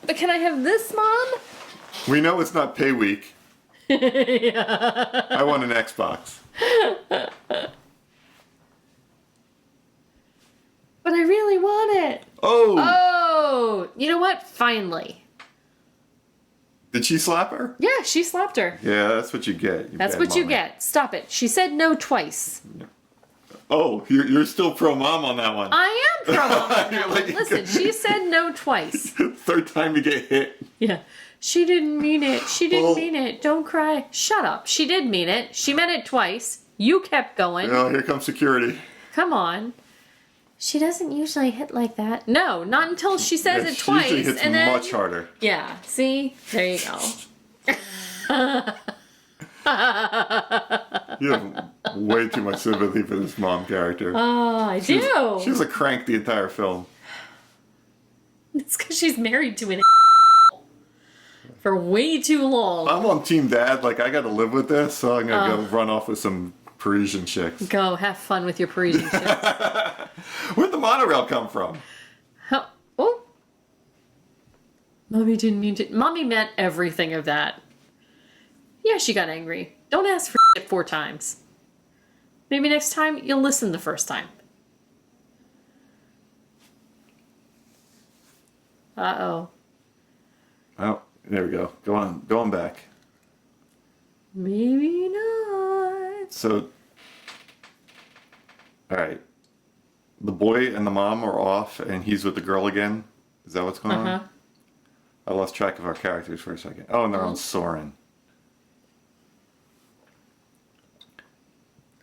But can I have this, Mom? We know it's not pay week. Yeah. I want an Xbox. But I really want it. Oh! Oh, you know what? Finally. Did she slap her? Yeah, she slapped her. Yeah, that's what you get. That's bad what you mommy. get. Stop it. She said no twice. Oh, you're still pro mom on that one. I am pro mom on that You're one. like- Listen, she said no twice. Third time you get hit. Yeah. She didn't mean it. She didn't Well- mean it. Don't cry. Shut up. She did mean it. She meant it twice. You kept going. Oh, here comes security. Come on. She doesn't usually hit like that. No, not until she says Yeah, it she twice. usually hits and then, much harder. Yeah. See? There you go. You have way too much sympathy for this mom character. Oh, I do. She was a crank the entire film. It's because she's married to an for way too long. I'm on Team Dad. Like, I got to live with this, so I'm going to go run off with some Parisian chicks. Go have fun with your Parisian chicks. Where'd the monorail come from? Oh. Mommy didn't mean to. Mommy meant everything of that. Yeah, she got angry. Don't ask for shit 4 times. Maybe next time you'll listen the first time. Uh-oh. Oh, there we go. Go on back. Maybe not. So, All right. The boy and the mom are off, and he's with the girl again. Is that what's going on? I lost track of our characters for a second. Oh, and they're on Soren.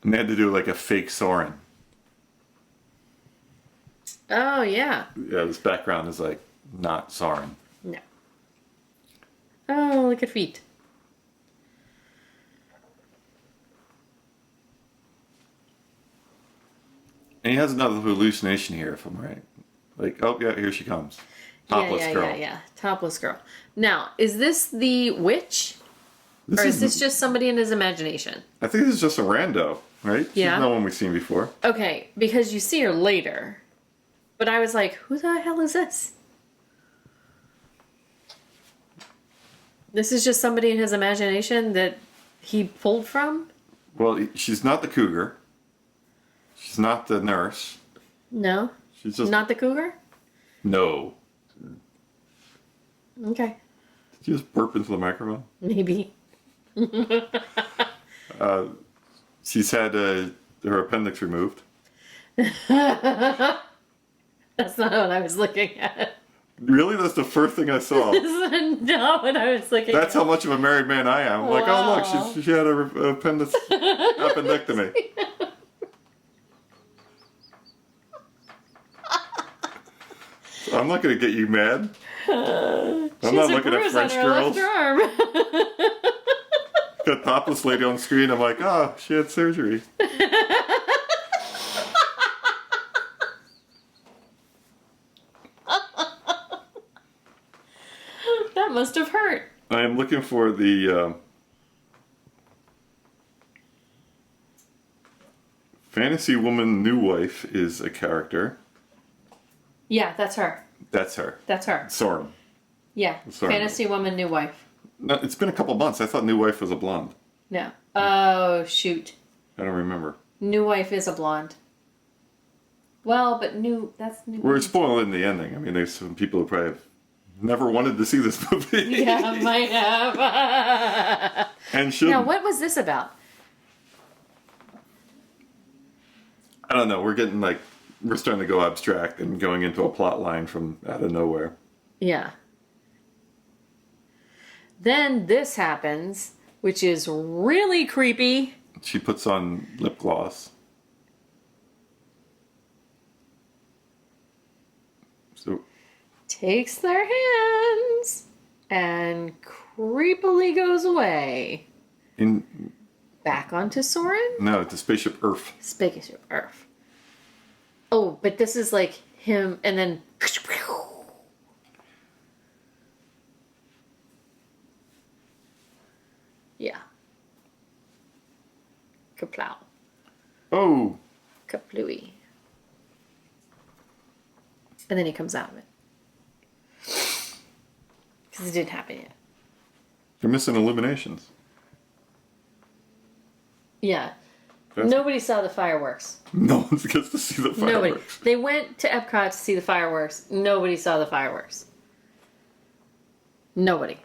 And they had to do like a fake Soren. Oh, yeah. Yeah, this background is like not Soren. No. Oh, look at feet. And he has another hallucination here, if I'm right. Like, oh, yeah, here she comes. Topless girl. Yeah. Topless girl. Now, is this the witch? Or is this just somebody in his imagination? I think this is just a rando, right? Yeah. She's no one we've seen before. Okay, because you see her later. But I was like, who the hell is this? This is just somebody in his imagination that he pulled from? Well, she's not the cougar. She's not the nurse. No. She's just... Not the cougar? No. Okay. Did you just burp into the microphone? Maybe. She's had her appendix removed. That's not what I was looking at. Really? That's the first thing I saw. That's not what I was looking That's at. how much of a married man I am. Like, Wow. oh, look, she had her appendectomy. So I'm not going to get you mad. I'm not looking at French girls. Got topless lady on screen. I'm like, oh, she had surgery. That must have hurt. I am looking for the Fantasy Woman New Wife is a character. Yeah, that's her. That's her. That's her. Soren. Yeah. Sorry. Fantasy woman, new wife. No, it's been a couple months. I thought New Wife was a blonde. No. Oh, shoot. I don't remember. New wife is a blonde. Well, but that's new. We're spoiling the ending. I mean, there's some people who probably have never wanted to see this movie. Yeah, might have. And should. Now, what was this about? I don't know. We're starting to go abstract and going into a plot line from out of nowhere. Yeah. Then this happens, which is really creepy. She puts on lip gloss. So Takes their hands and creepily goes away. Back onto Soren? No, it's a spaceship Earth. Spaceship Earth. Oh, but this is like him and then... Yeah. Kaplow. Oh! Kaplooey. And then he comes out of it. Because it didn't happen yet. You're missing illuminations. Yeah. That's- Nobody saw the fireworks. No one gets to see the fireworks. Nobody. They went to Epcot to see the fireworks. Nobody saw the fireworks. Nobody.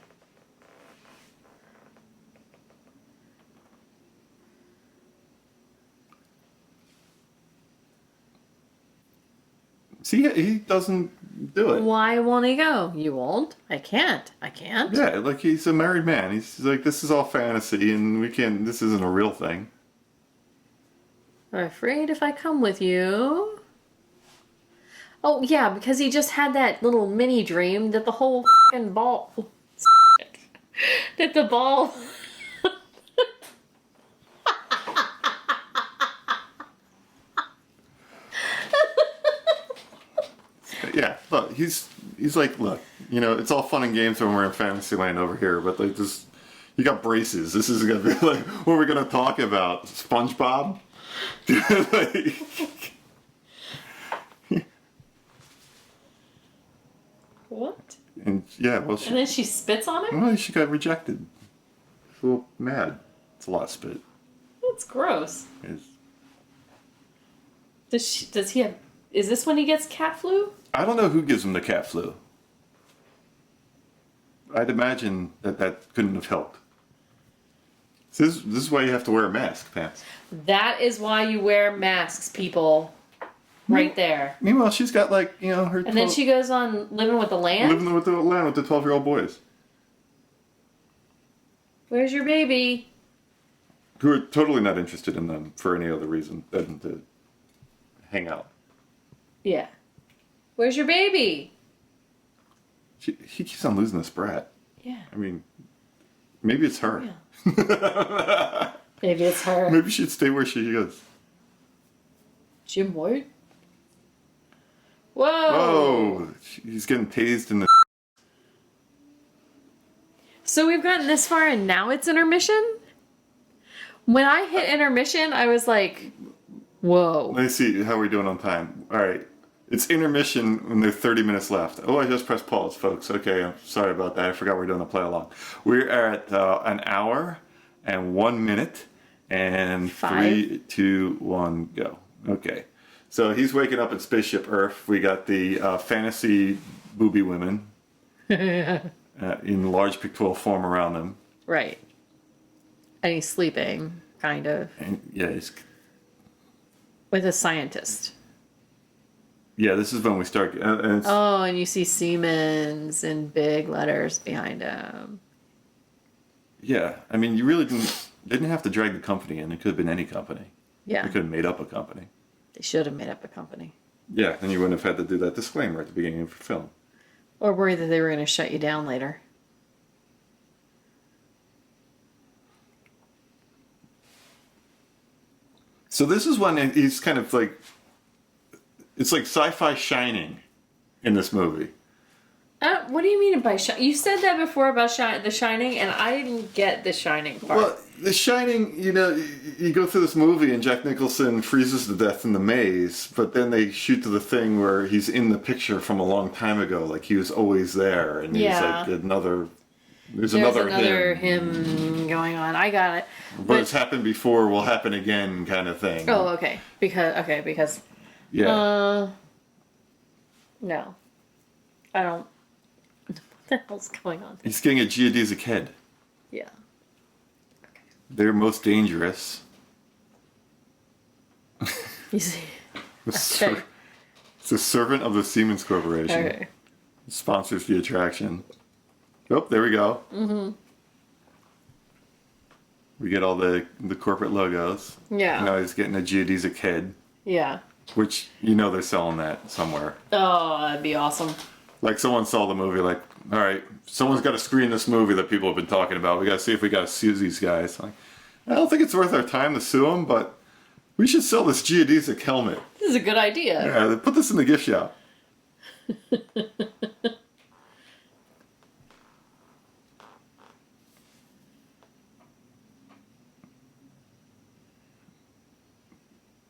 See, he doesn't do it. Why won't he go? You won't? I can't. I can't. Yeah, like he's a married man. He's like, this is all fantasy and this isn't a real thing. I'm afraid if I come with you... Oh, yeah, because he just had that little mini dream that the whole fucking ball... that the ball... Yeah, look, he's like, look, it's all fun and games when we're in Fantasyland over here, but like this, you got braces. This is gonna be like, what are we gonna talk about? SpongeBob? What? And yeah, well, And then she spits on him? well, she got rejected. She's a little mad. It's a lot of spit. That's gross. It's, Does he have... Is this when he gets cat flu? I don't know who gives him the cat flu. I'd imagine that couldn't have helped. This is why you have to wear a mask, Pants. That is why you wear masks, people. Right there. Meanwhile, she's got like, you know, her. And then she goes on living with the land? Living with the land with the 12-year-old boys. Where's your baby? Who are totally not interested in them for any other reason than to hang out. Yeah. Where's your baby? He keeps on losing this brat. Yeah. I mean, maybe it's her. Yeah. Maybe it's her. Maybe she'd stay where she is. Jim White? Whoa! Whoa! He's getting tased in the... So we've gotten this far and now it's intermission? When I hit intermission, I was like, whoa. Let me see how we're doing on time. All right. It's intermission when there's 30 minutes left. Oh, I just pressed pause, folks. Okay, I'm sorry about that. I forgot we're doing a play along. We're at an hour and 1 minute and 3, 2, 1, go. Okay. So he's waking up at Spaceship Earth. We got the fantasy booby women in large pictorial form around him. Right. And he's sleeping, kind of. And yeah, he's... With a scientist. Yeah, this is when we start. And oh, and you see Siemens in big letters behind him. Yeah, I mean, you really didn't have to drag the company in. It could have been any company. Yeah. They could have made up a company. They should have made up a company. Yeah, and you wouldn't have had to do that disclaimer at the beginning of the film. Or worry that they were going to shut you down later. So this is when he's kind of like... It's like sci-fi Shining in this movie. What do you mean by Shining? You said that before about The Shining, and I didn't get The Shining part. Well, The Shining, you know, you go through this movie and Jack Nicholson freezes to death in the maze, but then they shoot to the thing where he's in the picture from a long time ago, like he was always there, and he's like another... There's another him going on. I got it. But it's happened before, will happen again kind of thing. Oh, okay. Because... Yeah. No. I don't... What the hell's going on? He's getting a geodesic head. Yeah. Okay. They're most dangerous. You see. It's a servant of the Siemens Corporation. Okay. Sponsors the attraction. Oh, there we go. Mm-hmm. We get all the corporate logos. Yeah. Now he's getting a geodesic head. Yeah. Which, you know, they're selling that somewhere. Oh, that'd be awesome. Like, someone saw the movie, like, all right, someone's got to screen this movie that people have been talking about. We got to see if we got to sue these guys. Like, I don't think it's worth our time to sue them, but we should sell this geodesic helmet. This is a good idea. Yeah, put this in the gift shop.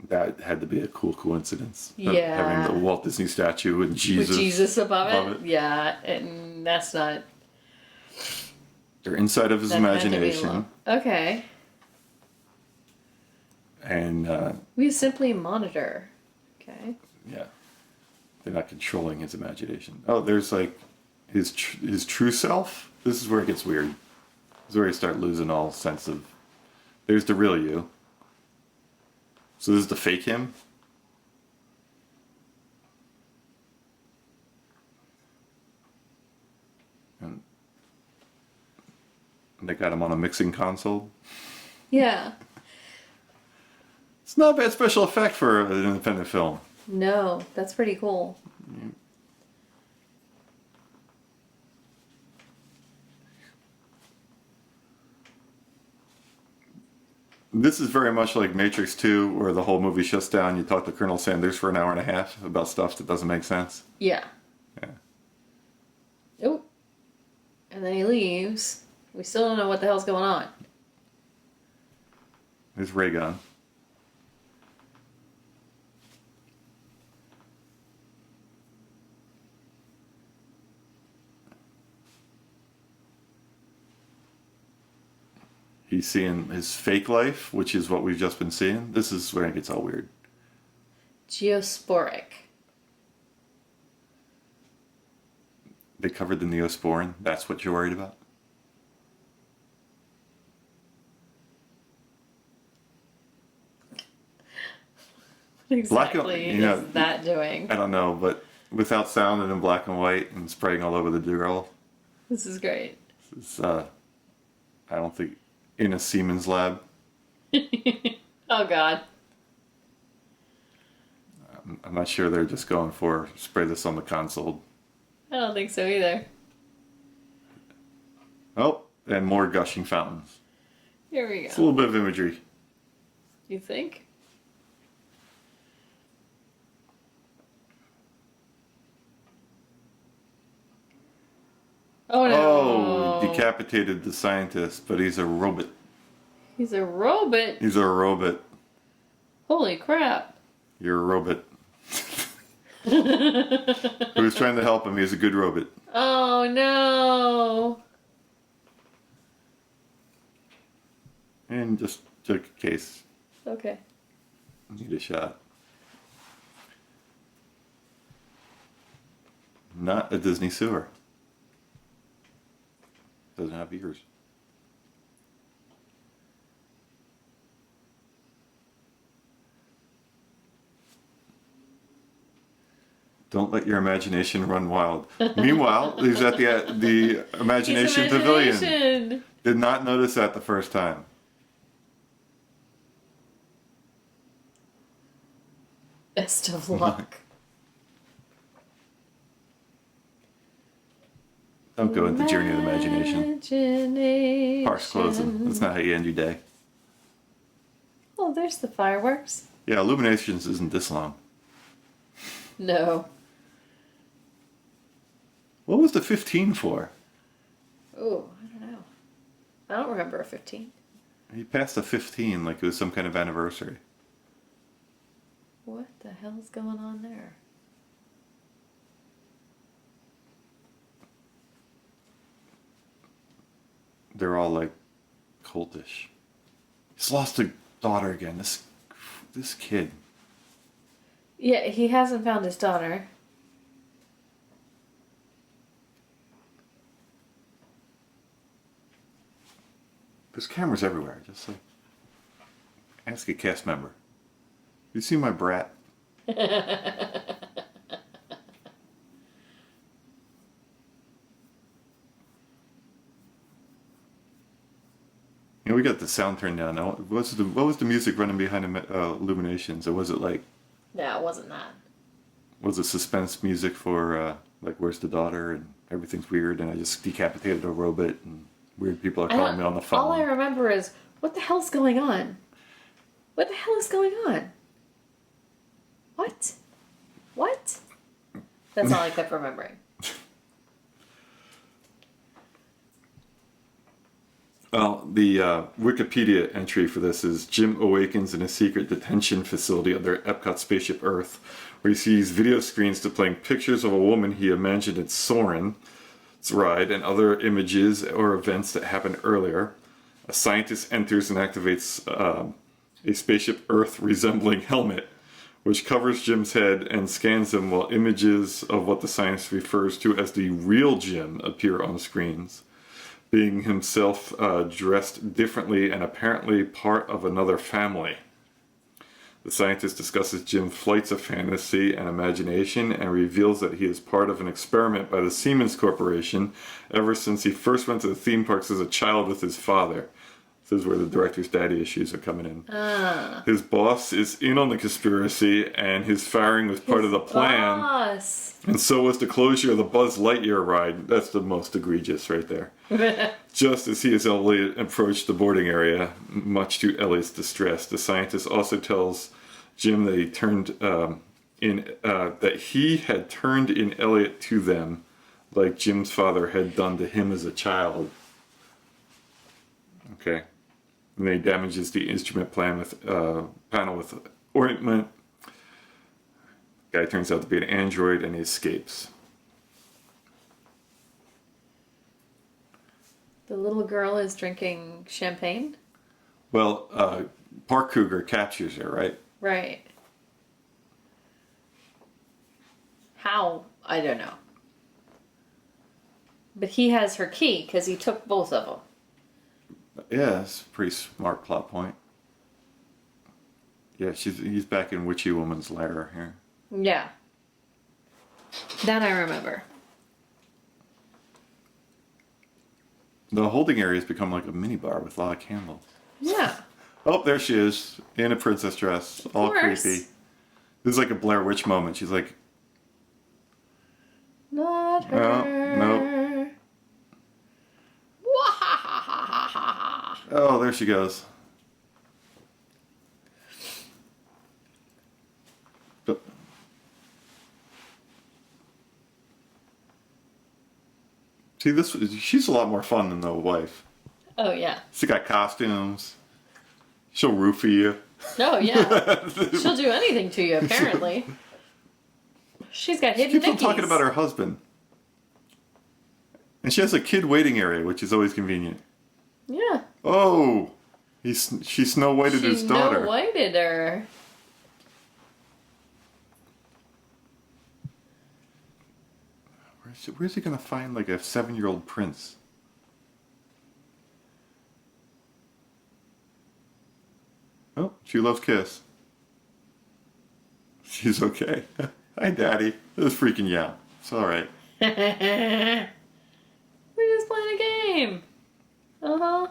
That had to be a cool coincidence. Yeah. Having the Walt Disney statue with Jesus above it. Yeah, and that's not... They're inside of his imagination. Okay. And... we simply monitor. Okay. Yeah. They're not controlling his imagination. Oh, there's like his true self. This is where it gets weird. This is where you start losing all sense of... There's the real you. So this is the fake him? And they got him on a mixing console. Yeah. It's not a bad special effect for an independent film. No, that's pretty cool. Yeah. This is very much like Matrix 2, where the whole movie shuts down. You talk to Colonel Sanders for an hour and a half about stuff that doesn't make sense. Yeah. Yeah. Oh. And then he leaves. We still don't know what the hell's going on. There's ray gun. He's seeing his fake life, which is what we've just been seeing. This is where it gets all weird. Geosporic. They covered the Neosporin. That's what you're worried about? exactly is that doing? I don't know, but without sound and in black and white and spraying all over the girl. This is great. It's, I don't think, in a Siemens lab. Oh, God. I'm not sure they're just going for spray this on the console. I don't think so either. Oh, and more gushing fountains. Here we It's a go. little bit of imagery. You think? Oh, no. Oh, decapitated the scientist, but he's a robot. He's a robot. He's a robot. Holy crap. You're a robot. Who was trying to help him? He's a good robot. Oh, no. And just took a case. Okay. Need a shot. Not a Disney sewer. Doesn't have ears. Don't let your imagination run wild. Meanwhile, he's at the Imagination Pavilion. Did not notice that the first time. Best of luck. Don't go into Journey of the Imagination. Park's closing. That's not how you end your day. Oh, there's the fireworks. Yeah, Illuminations isn't this long. No. What was the 15 for? Oh, I don't know. I don't remember a 15. He passed the 15 like it was some kind of anniversary. What the hell's going on there? They're all like cultish. He's lost a daughter again. This kid. Yeah, he hasn't found his daughter. There's cameras everywhere. Just like ask a cast member. You see my brat? You know, we got the sound turned down. Now, what was the music running behind Illuminations? Or was it like? No, it wasn't that. Was it suspense music for like Where's the Daughter and everything's weird and I just decapitated a robot and weird people are calling me on the phone. All I remember is, what the hell's going on? What the hell is going on? What? What? That's all I kept remembering. Well, the Wikipedia entry for this is Jim awakens in a secret detention facility under Epcot Spaceship Earth, where he sees video screens displaying pictures of a woman he imagined at Soarin's ride and other images or events that happened earlier. A scientist enters and activates a Spaceship Earth resembling helmet, which covers Jim's head and scans him while images of what the scientist refers to as the real Jim appear on screens, being himself dressed differently and apparently part of another family. The scientist discusses Jim's flights of fantasy and imagination and reveals that he is part of an experiment by the Siemens Corporation ever since he first went to the theme parks as a child with his father. This is where the director's daddy issues are coming in. His boss is in on the conspiracy, and his firing was part of the plan. Boss. And so was the closure of the Buzz Lightyear ride. That's the most egregious right there. Just as he as Elliot approached the boarding area, much to Elliot's distress, the scientist also tells Jim that he had turned in Elliot to them, like Jim's father had done to him as a child. Okay. And then he damages the instrument panel with ointment. Guy turns out to be an android and he escapes. The little girl is drinking champagne? Well, Park Cougar captures her, right? Right. How? I don't know. But he has her key because he took both of them. Yeah, it's a pretty smart plot point. Yeah, he's back in Witchy Woman's lair here. Yeah. That I remember. The holding area has become like a mini bar with a lot of candles. Yeah. Oh, there she is in a princess dress, all course. creepy. This is like a Blair Witch moment. She's like, Not her. oh, nope. Oh, there she goes. But, see, she's a lot more fun than the wife. Oh, yeah. She got costumes. She'll roofie you. Oh, yeah. She'll do anything to you, apparently. She's got hidden Keeps on Mickeys. talking about her husband. And she has a kid waiting area, which is always convenient. Yeah. Oh! She Snow Whited his daughter. Snow Whited her. Where's he gonna find like a 7-year-old prince? Oh, she loves Kiss. She's okay. Hi, Daddy. This is freaking you out. It's alright. We're just playing a game. Uh-huh.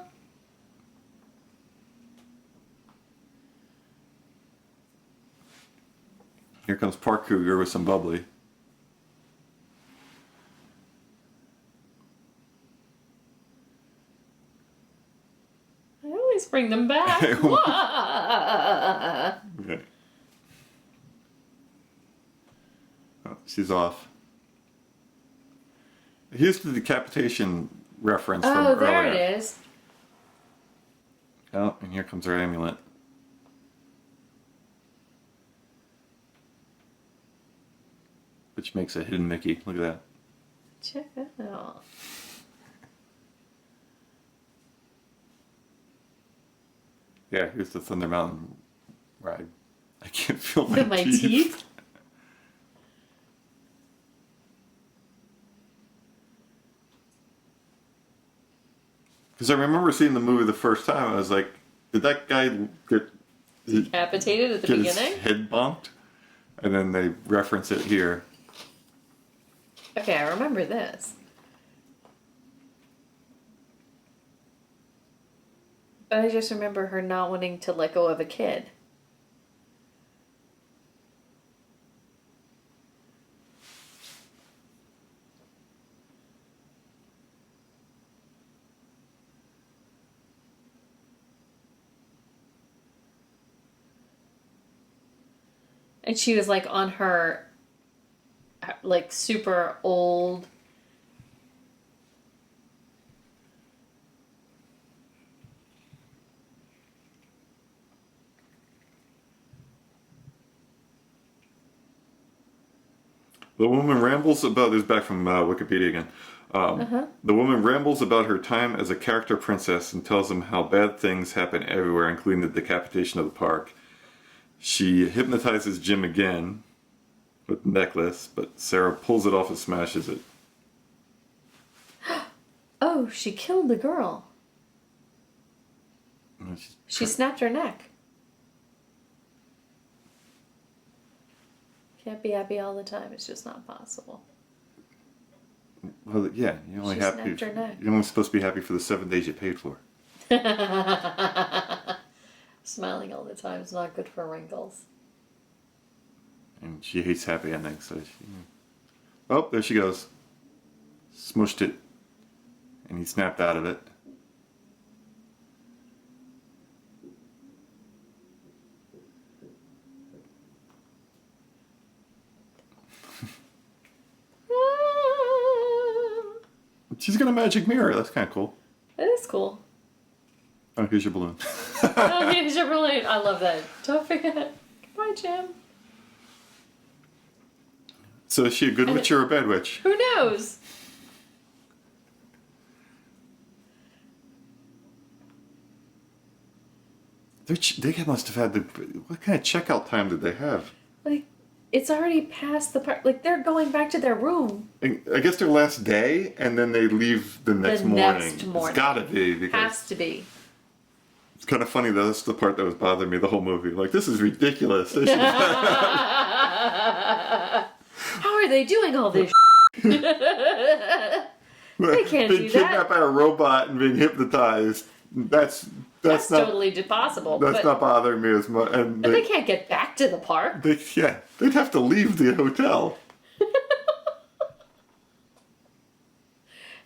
Here comes Park Cougar with some bubbly. I always bring them back. Okay. Oh, she's off. Here's the decapitation reference from Oh, earlier. there it is. Oh, and here comes her amulet. Which makes a hidden Mickey. Look at that. Check that out. Yeah, here's the Thunder Mountain ride. I can't feel my My teeth. teeth? Because I remember seeing the movie the first time. I was like, did that guy get Decapitated at the his beginning? head bonked? And then they reference it here. Okay, I remember this. But I just remember her not wanting to let go of a kid. And she was like on her, like, super old. The woman rambles about, this is back from Wikipedia again. The woman rambles about her time as a character princess and tells them how bad things happen everywhere, including the decapitation of the park. She hypnotizes Jim again with the necklace, but Sarah pulls it off and smashes it. Oh, she killed the girl. And She snapped her neck. Can't be happy all the time. It's just not possible. Well, yeah, you're only She happy. snapped her neck. You're only supposed to be happy for the 7 days you paid for. Smiling all the time is not good for wrinkles. And she hates happy endings, so she... Oh, there she goes. Smushed it. And he snapped out of it. She's got a magic mirror. That's kind of cool. That is cool. Oh, here's your balloon. Oh, here's your balloon. I love that. Don't forget. Goodbye, Jim. So is she a good witch or a bad witch? Who knows? They must have had the... What kind of checkout time did they have? Like, it's already past the part. Like, they're going back to their room. I guess their last day, and then they leave the next morning. Next morning. It's gotta be, because... Has to be. It's kind of funny though. That's the part that was bothering me the whole movie. Like, this is ridiculous. How are they doing all this? They can't being do that. kidnapped by a robot and being hypnotized. That's not totally possible. That's not bothering me as much. And but they can't get back to the park. they'd have to leave the hotel.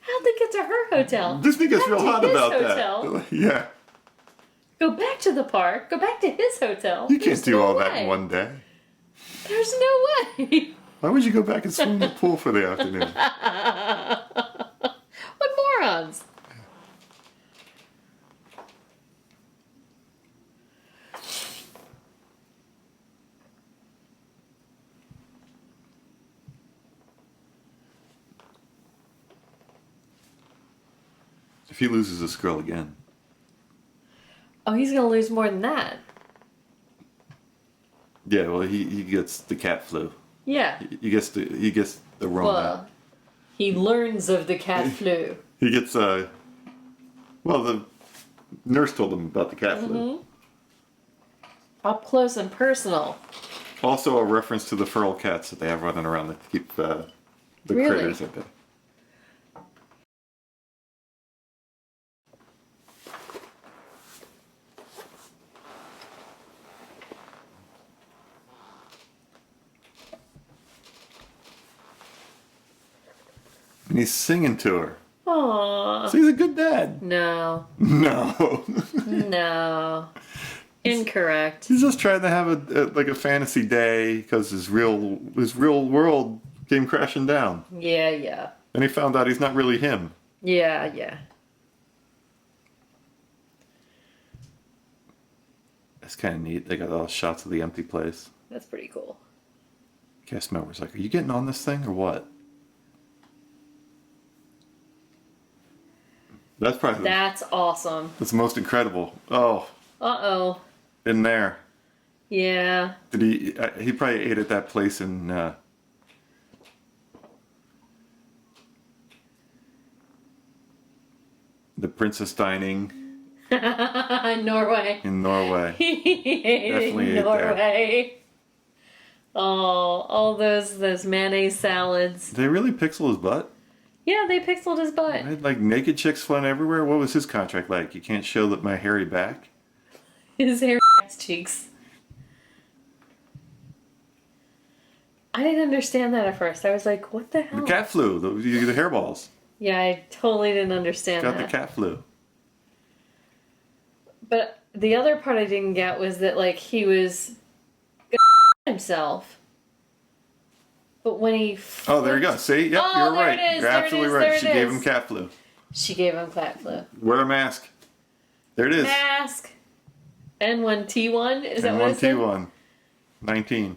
How'd they get to her hotel? Disney gets Back real to hot his about hotel. that. Yeah. Go back to the park. Go back to his hotel. You can't There's do no all way. that in one day. There's no way. Why would you go back and swim in the pool for the afternoon? What morons. If he loses this girl again. Oh, he's gonna lose more than that. Yeah, well, he gets the cat flu. Yeah. He gets the Rona. Well, he learns of the cat flu. He gets well, the nurse told him about the cat flu. Up close and personal. Also a reference to the feral cats that they have running around to keep the Really? critters at bay. And he's singing to her. Aww. So he's a good dad. No. No. No. Incorrect. He's just trying to have a fantasy day because his real world came crashing down. Yeah. And he found out he's not really him. Yeah. That's kind of neat. They got all shots of the empty place. That's pretty cool. Cast member's like, "Are you getting on this thing or what?" That's probably That's awesome. that's the most incredible. Oh, Uh-oh. in there. Yeah. Did he? He probably ate at that place in. The Princess Dining Norway. in Norway. He ate Definitely in ate there. Norway. Oh, all those mayonnaise salads. Did they really pixel his butt? Yeah, they pixeled his butt. I had like naked chicks flying everywhere. What was his contract like? You can't show that my hairy back. His hairy ass cheeks. I didn't understand that at first. I was like, what the hell? The cat flu. The hairballs. Yeah, I totally didn't understand Got that. the cat flu. But the other part I didn't get was that, like, he was himself. But when he Oh, there you go. See? Yep, Oh, you're there right. it is, You're there it absolutely is, right. there it She gave is. him cat flu. She gave him cat flu. Wear a mask. There it is. Mask. N1T1? Is that what it said? N1T1. 19.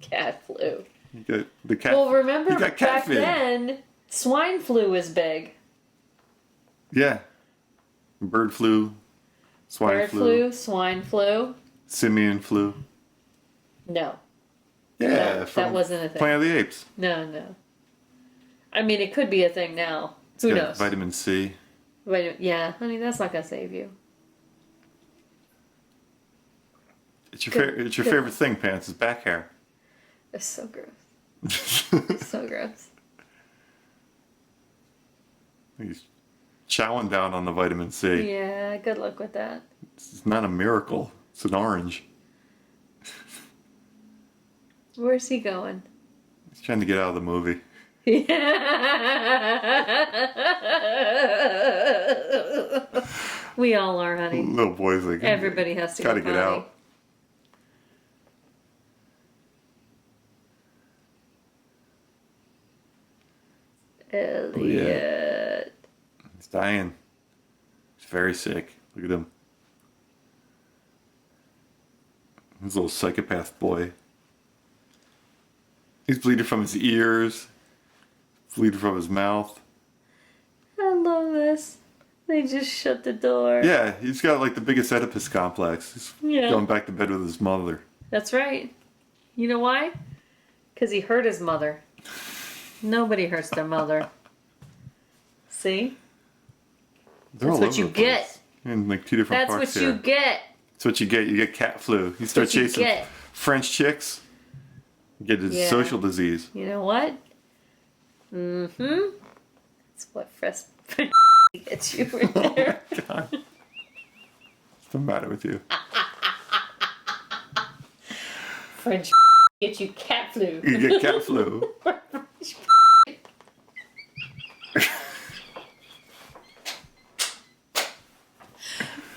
Cat flu. You got the cat. Well, remember you got cat back flu. then, swine flu was big. Yeah. Bird flu. Swine Bird flu, swine flu. Simian flu. No. Yeah. That wasn't a thing. Planet of the Apes. No. I mean, it could be a thing now. Who Got knows? Vitamin C. Yeah, honey, that's not gonna save you. It's your Good. favorite thing, Pants, is back hair. It's so gross. So gross. He's chowing down on the vitamin C. Yeah, good luck with that. It's not a miracle. It's an orange. Where's he going? He's trying to get out of the movie. We all are, honey. Little boy's like, Everybody has to gotta go get potty. out. Elliot. He's dying. He's very sick. Look at him. His little psychopath boy. He's bleeding from his ears. Bleeding from his mouth. I love this. They just shut the door. Yeah, he's got like the biggest Oedipus complex. He's Yeah. going back to bed with his mother. That's right. You know why? Because he hurt his mother. Nobody hurts their mother. See? They're That's all what over you the place. get. In like 2 different That's parks what here. you get. That's what you get. You get cat flu. You start What you chasing get. French chicks. You get a Yeah. social disease. You know what? Mm-hmm. That's what French gets you right there. God. What's the matter with you? French get you cat flu. You get cat flu.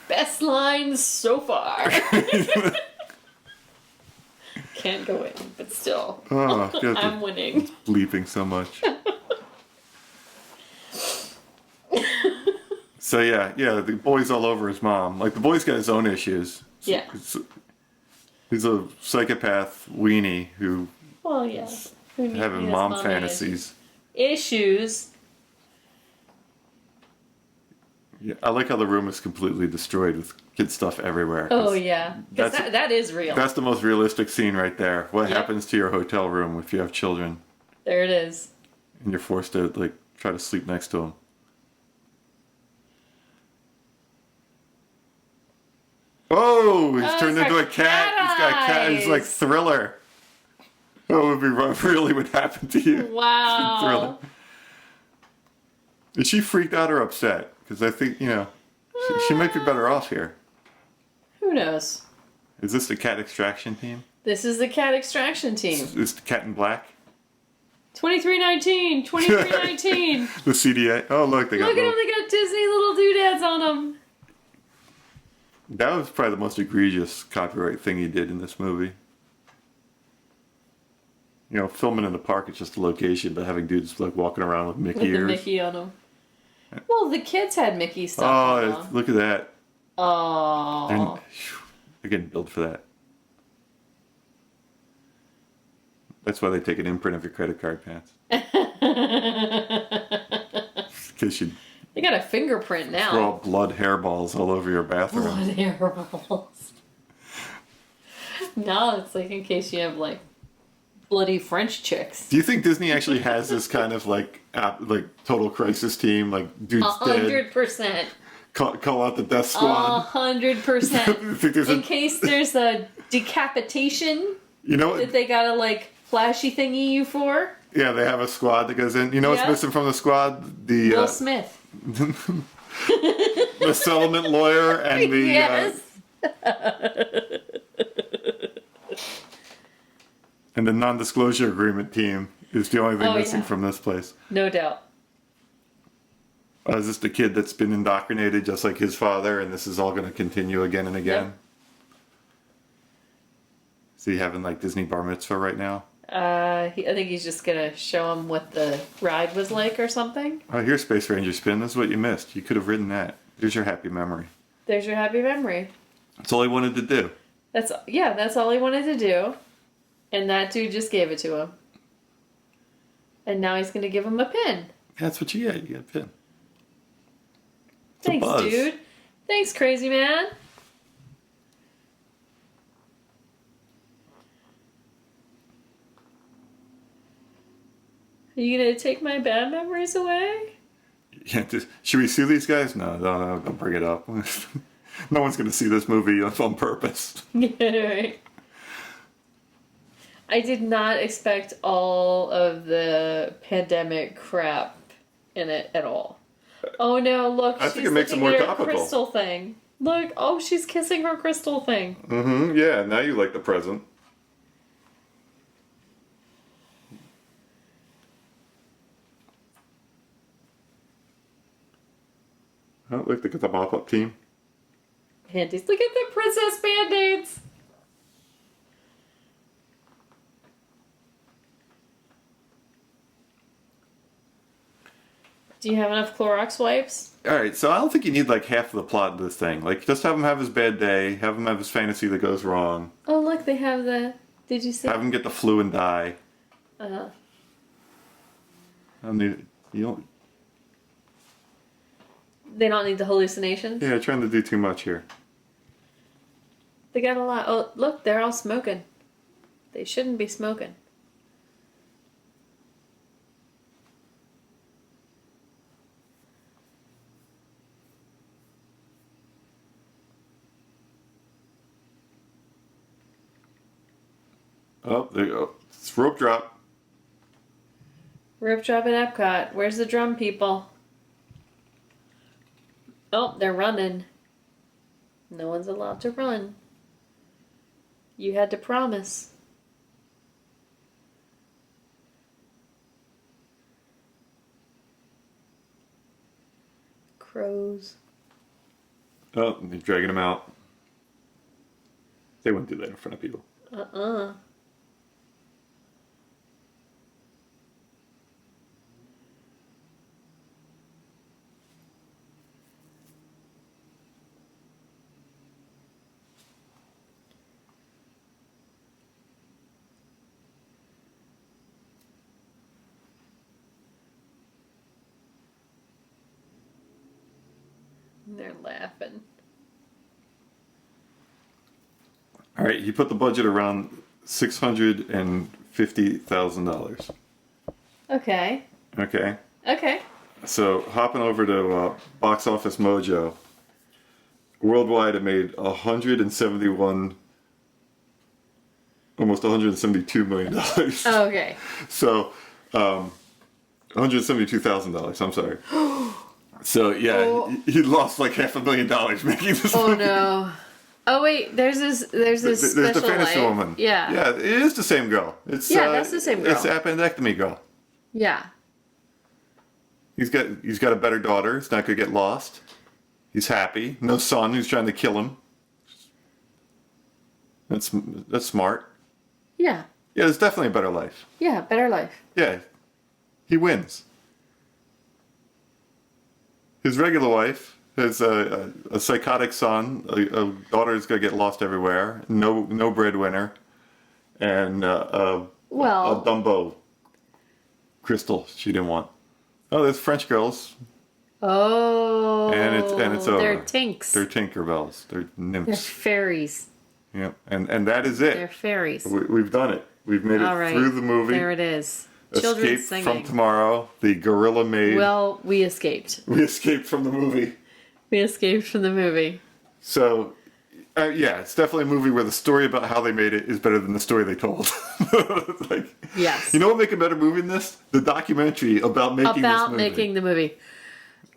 Best lines so far. Can't go in, but still. Oh, God, I'm winning. bleeping so much. So yeah, the boy's all over his mom. Like the boy's got his own issues. Yeah. He's a psychopath weenie who Well, yeah. Who needs having his mom mommy fantasies. Issues. Yeah, I like how the room is completely destroyed with kid stuff everywhere. 'cause Oh yeah, because that is real. That's the most realistic scene right there. What Yep. happens to your hotel room if you have children There it is. and you're forced to like try to sleep next to them? Oh, he's turned it's into a got cat. cat He's got a cat. It's like eyes. Thriller. What would be what really would happen to you? Wow. Thriller. Is she freaked out or upset? Because I think she might be better off here. Who knows? Is this the cat extraction team? This is the cat extraction team. Is this the cat in black? 2319, 2319. The CDA. Oh look, they got. Look at them, they got Disney little doodads on them. That was probably the most egregious copyright thing he did in this movie. Filming in the park is just a location, but having dudes like walking around with Mickey With the ears. Mickey on them. Well, the kids had Mickey stuff on Oh, them. look at that. Oh. They're getting billed for that. That's why they take an imprint of your credit card, Pats. Because you They got a fingerprint now. throw out blood hairballs all over your bathroom. Blood hairballs. No, it's like in case you have like bloody French chicks. Do you think Disney actually has this kind of like total crisis team? Like dude's dead. 100%. Call out the death squad. 100%. Think there's In case there's a decapitation You know that what? they got a like flashy thingy you for. Yeah, they have a squad that goes in. You know what's Yeah. missing from the squad? The Will Smith. the settlement lawyer and the Yes. and the non-disclosure agreement team is the only thing Oh, missing yeah. from this place. No doubt. Is this the kid that's been indoctrinated just like his father, and this is all going to continue again and again? Yep. Is he having like Disney bar mitzvah right now? I think he's just gonna show him what the ride was like or something. Oh, here's Space Ranger Spin. This is what you missed. You could have written that. Here's your happy memory. There's your happy memory. That's all he wanted to do. That's all he wanted to do. And that dude just gave it to him. And now he's gonna give him a pin. That's what you get. You get a pin. It's a Thanks, buzz. dude. Thanks, crazy man. Are you gonna take my bad memories away? Yeah, should we sue these guys? No, don't bring it up. No one's going to see this movie on purpose. Yeah, right. I did not expect all of the pandemic crap in it at all. Oh no, look, I she's think it makes it looking more at her topical. crystal thing. Look, oh, she's kissing her crystal thing. Mm-hmm. Yeah, now you like the present. Oh, look at the mop-up team. Panties. Look at the princess band-aids. Do you have enough Clorox wipes? All right, so I don't think you need like half of the plot of this thing. Like, just have him have his bad day, have him have his fantasy that goes wrong, Oh, look, they have the... Did you see? have him get the flu and die. Uh, I don't need, you don't, they don't need the hallucinations? yeah, trying to do too much here. They got a lot. Oh, look, they're all smoking. They shouldn't be smoking. Oh, there you go. It's rope drop. Rope drop at Epcot. Where's the drum people? Oh, they're running. No one's allowed to run. You had to promise. Crows. Oh, they're dragging him out. They wouldn't do that in front of people. Uh-uh. They're laughing. All right, he put the budget around $650,000. Okay. Okay, Okay. so hopping over to Box Office Mojo, worldwide it made 171, almost $172 million. Oh, okay. So, $172,000. I'm sorry. So yeah, Oh. he lost like $500,000 making this Oh movie. no. Oh wait, there's this There's the special fantasy light. woman. Yeah. Yeah, it is the same girl. It's That's the same girl. It's the appendectomy girl. Yeah. He's got a better daughter. He's not gonna get lost. He's happy. No son who's trying to kill him. That's smart. Yeah. Yeah, it's definitely a better life. Yeah, better life. Yeah, he wins. His regular wife has a psychotic son. A daughter is gonna get lost everywhere. No breadwinner, and a Dumbo crystal she didn't want. Oh, there's French girls. Oh. And it's over. They're tinks. They're Tinkerbells. They're They're nymphs. fairies. Yeah, and that is it. They're fairies. We've done it. We've made it All right. through the movie. There it is. Escape Children singing. from Tomorrow. The gorilla made. Well, we escaped. We escaped from the movie. We escaped from the movie. So, yeah, it's definitely a movie where the story about how they made it is better than the story they told. Like, Yes. you know what would make a better movie than this? The documentary about making this movie. Making the movie.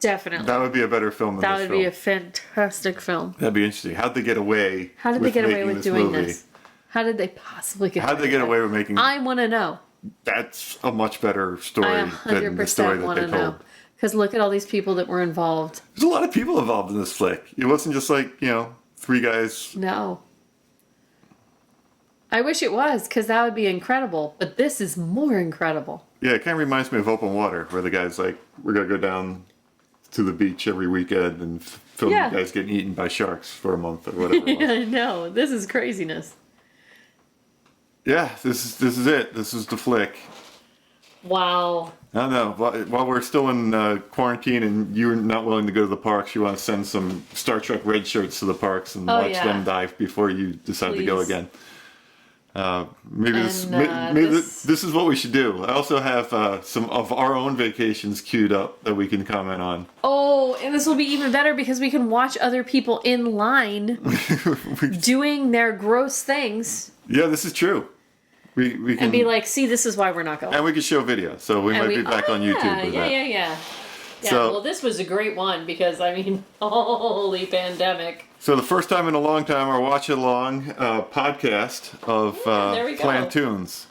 Definitely. That would be a better film than That this would be a film. fantastic film. That'd be interesting. How'd they get away? How did they get away making with doing movie? this? How did they possibly get How'd they get away with making? I want to know. That's a much better story I than the story 100% that want they to know. told. Because look at all these people that were involved. There's a lot of people involved in this flick. It wasn't just like, three guys. No. I wish it was, because that would be incredible. But this is more incredible. Yeah, it kind of reminds me of Open Water, where the guy's like, we're going to go down to the beach every weekend and film Yeah. you guys getting eaten by sharks for a month or whatever it was. I know. This is craziness. Yeah, this is it. This is the flick. Wow. I don't know. While we're still in quarantine and you're not willing to go to the parks, you want to send some Star Trek red shirts to the parks and watch yeah. them dive before you decide to go Please. again. Maybe this this is what we should do. I also have some of our own vacations queued up that we can comment on. Oh, and this will be even better because we can watch other people in line doing their gross things Yeah, this is true. We can and be like, see, this is why we're not going. and we can show video, so we might be back on YouTube with that. Yeah. Yeah, So- well, this was a great one because, I mean, holy pandemic. So the first time in a long time, our watch along podcast of there we go. planToons.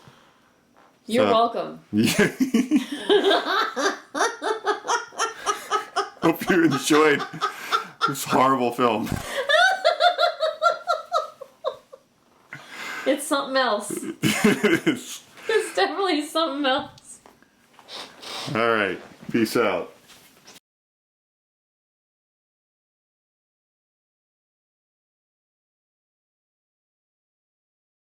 You're So- welcome. Hope you enjoyed this horrible film. It's something else. It's definitely something else. All right, peace out.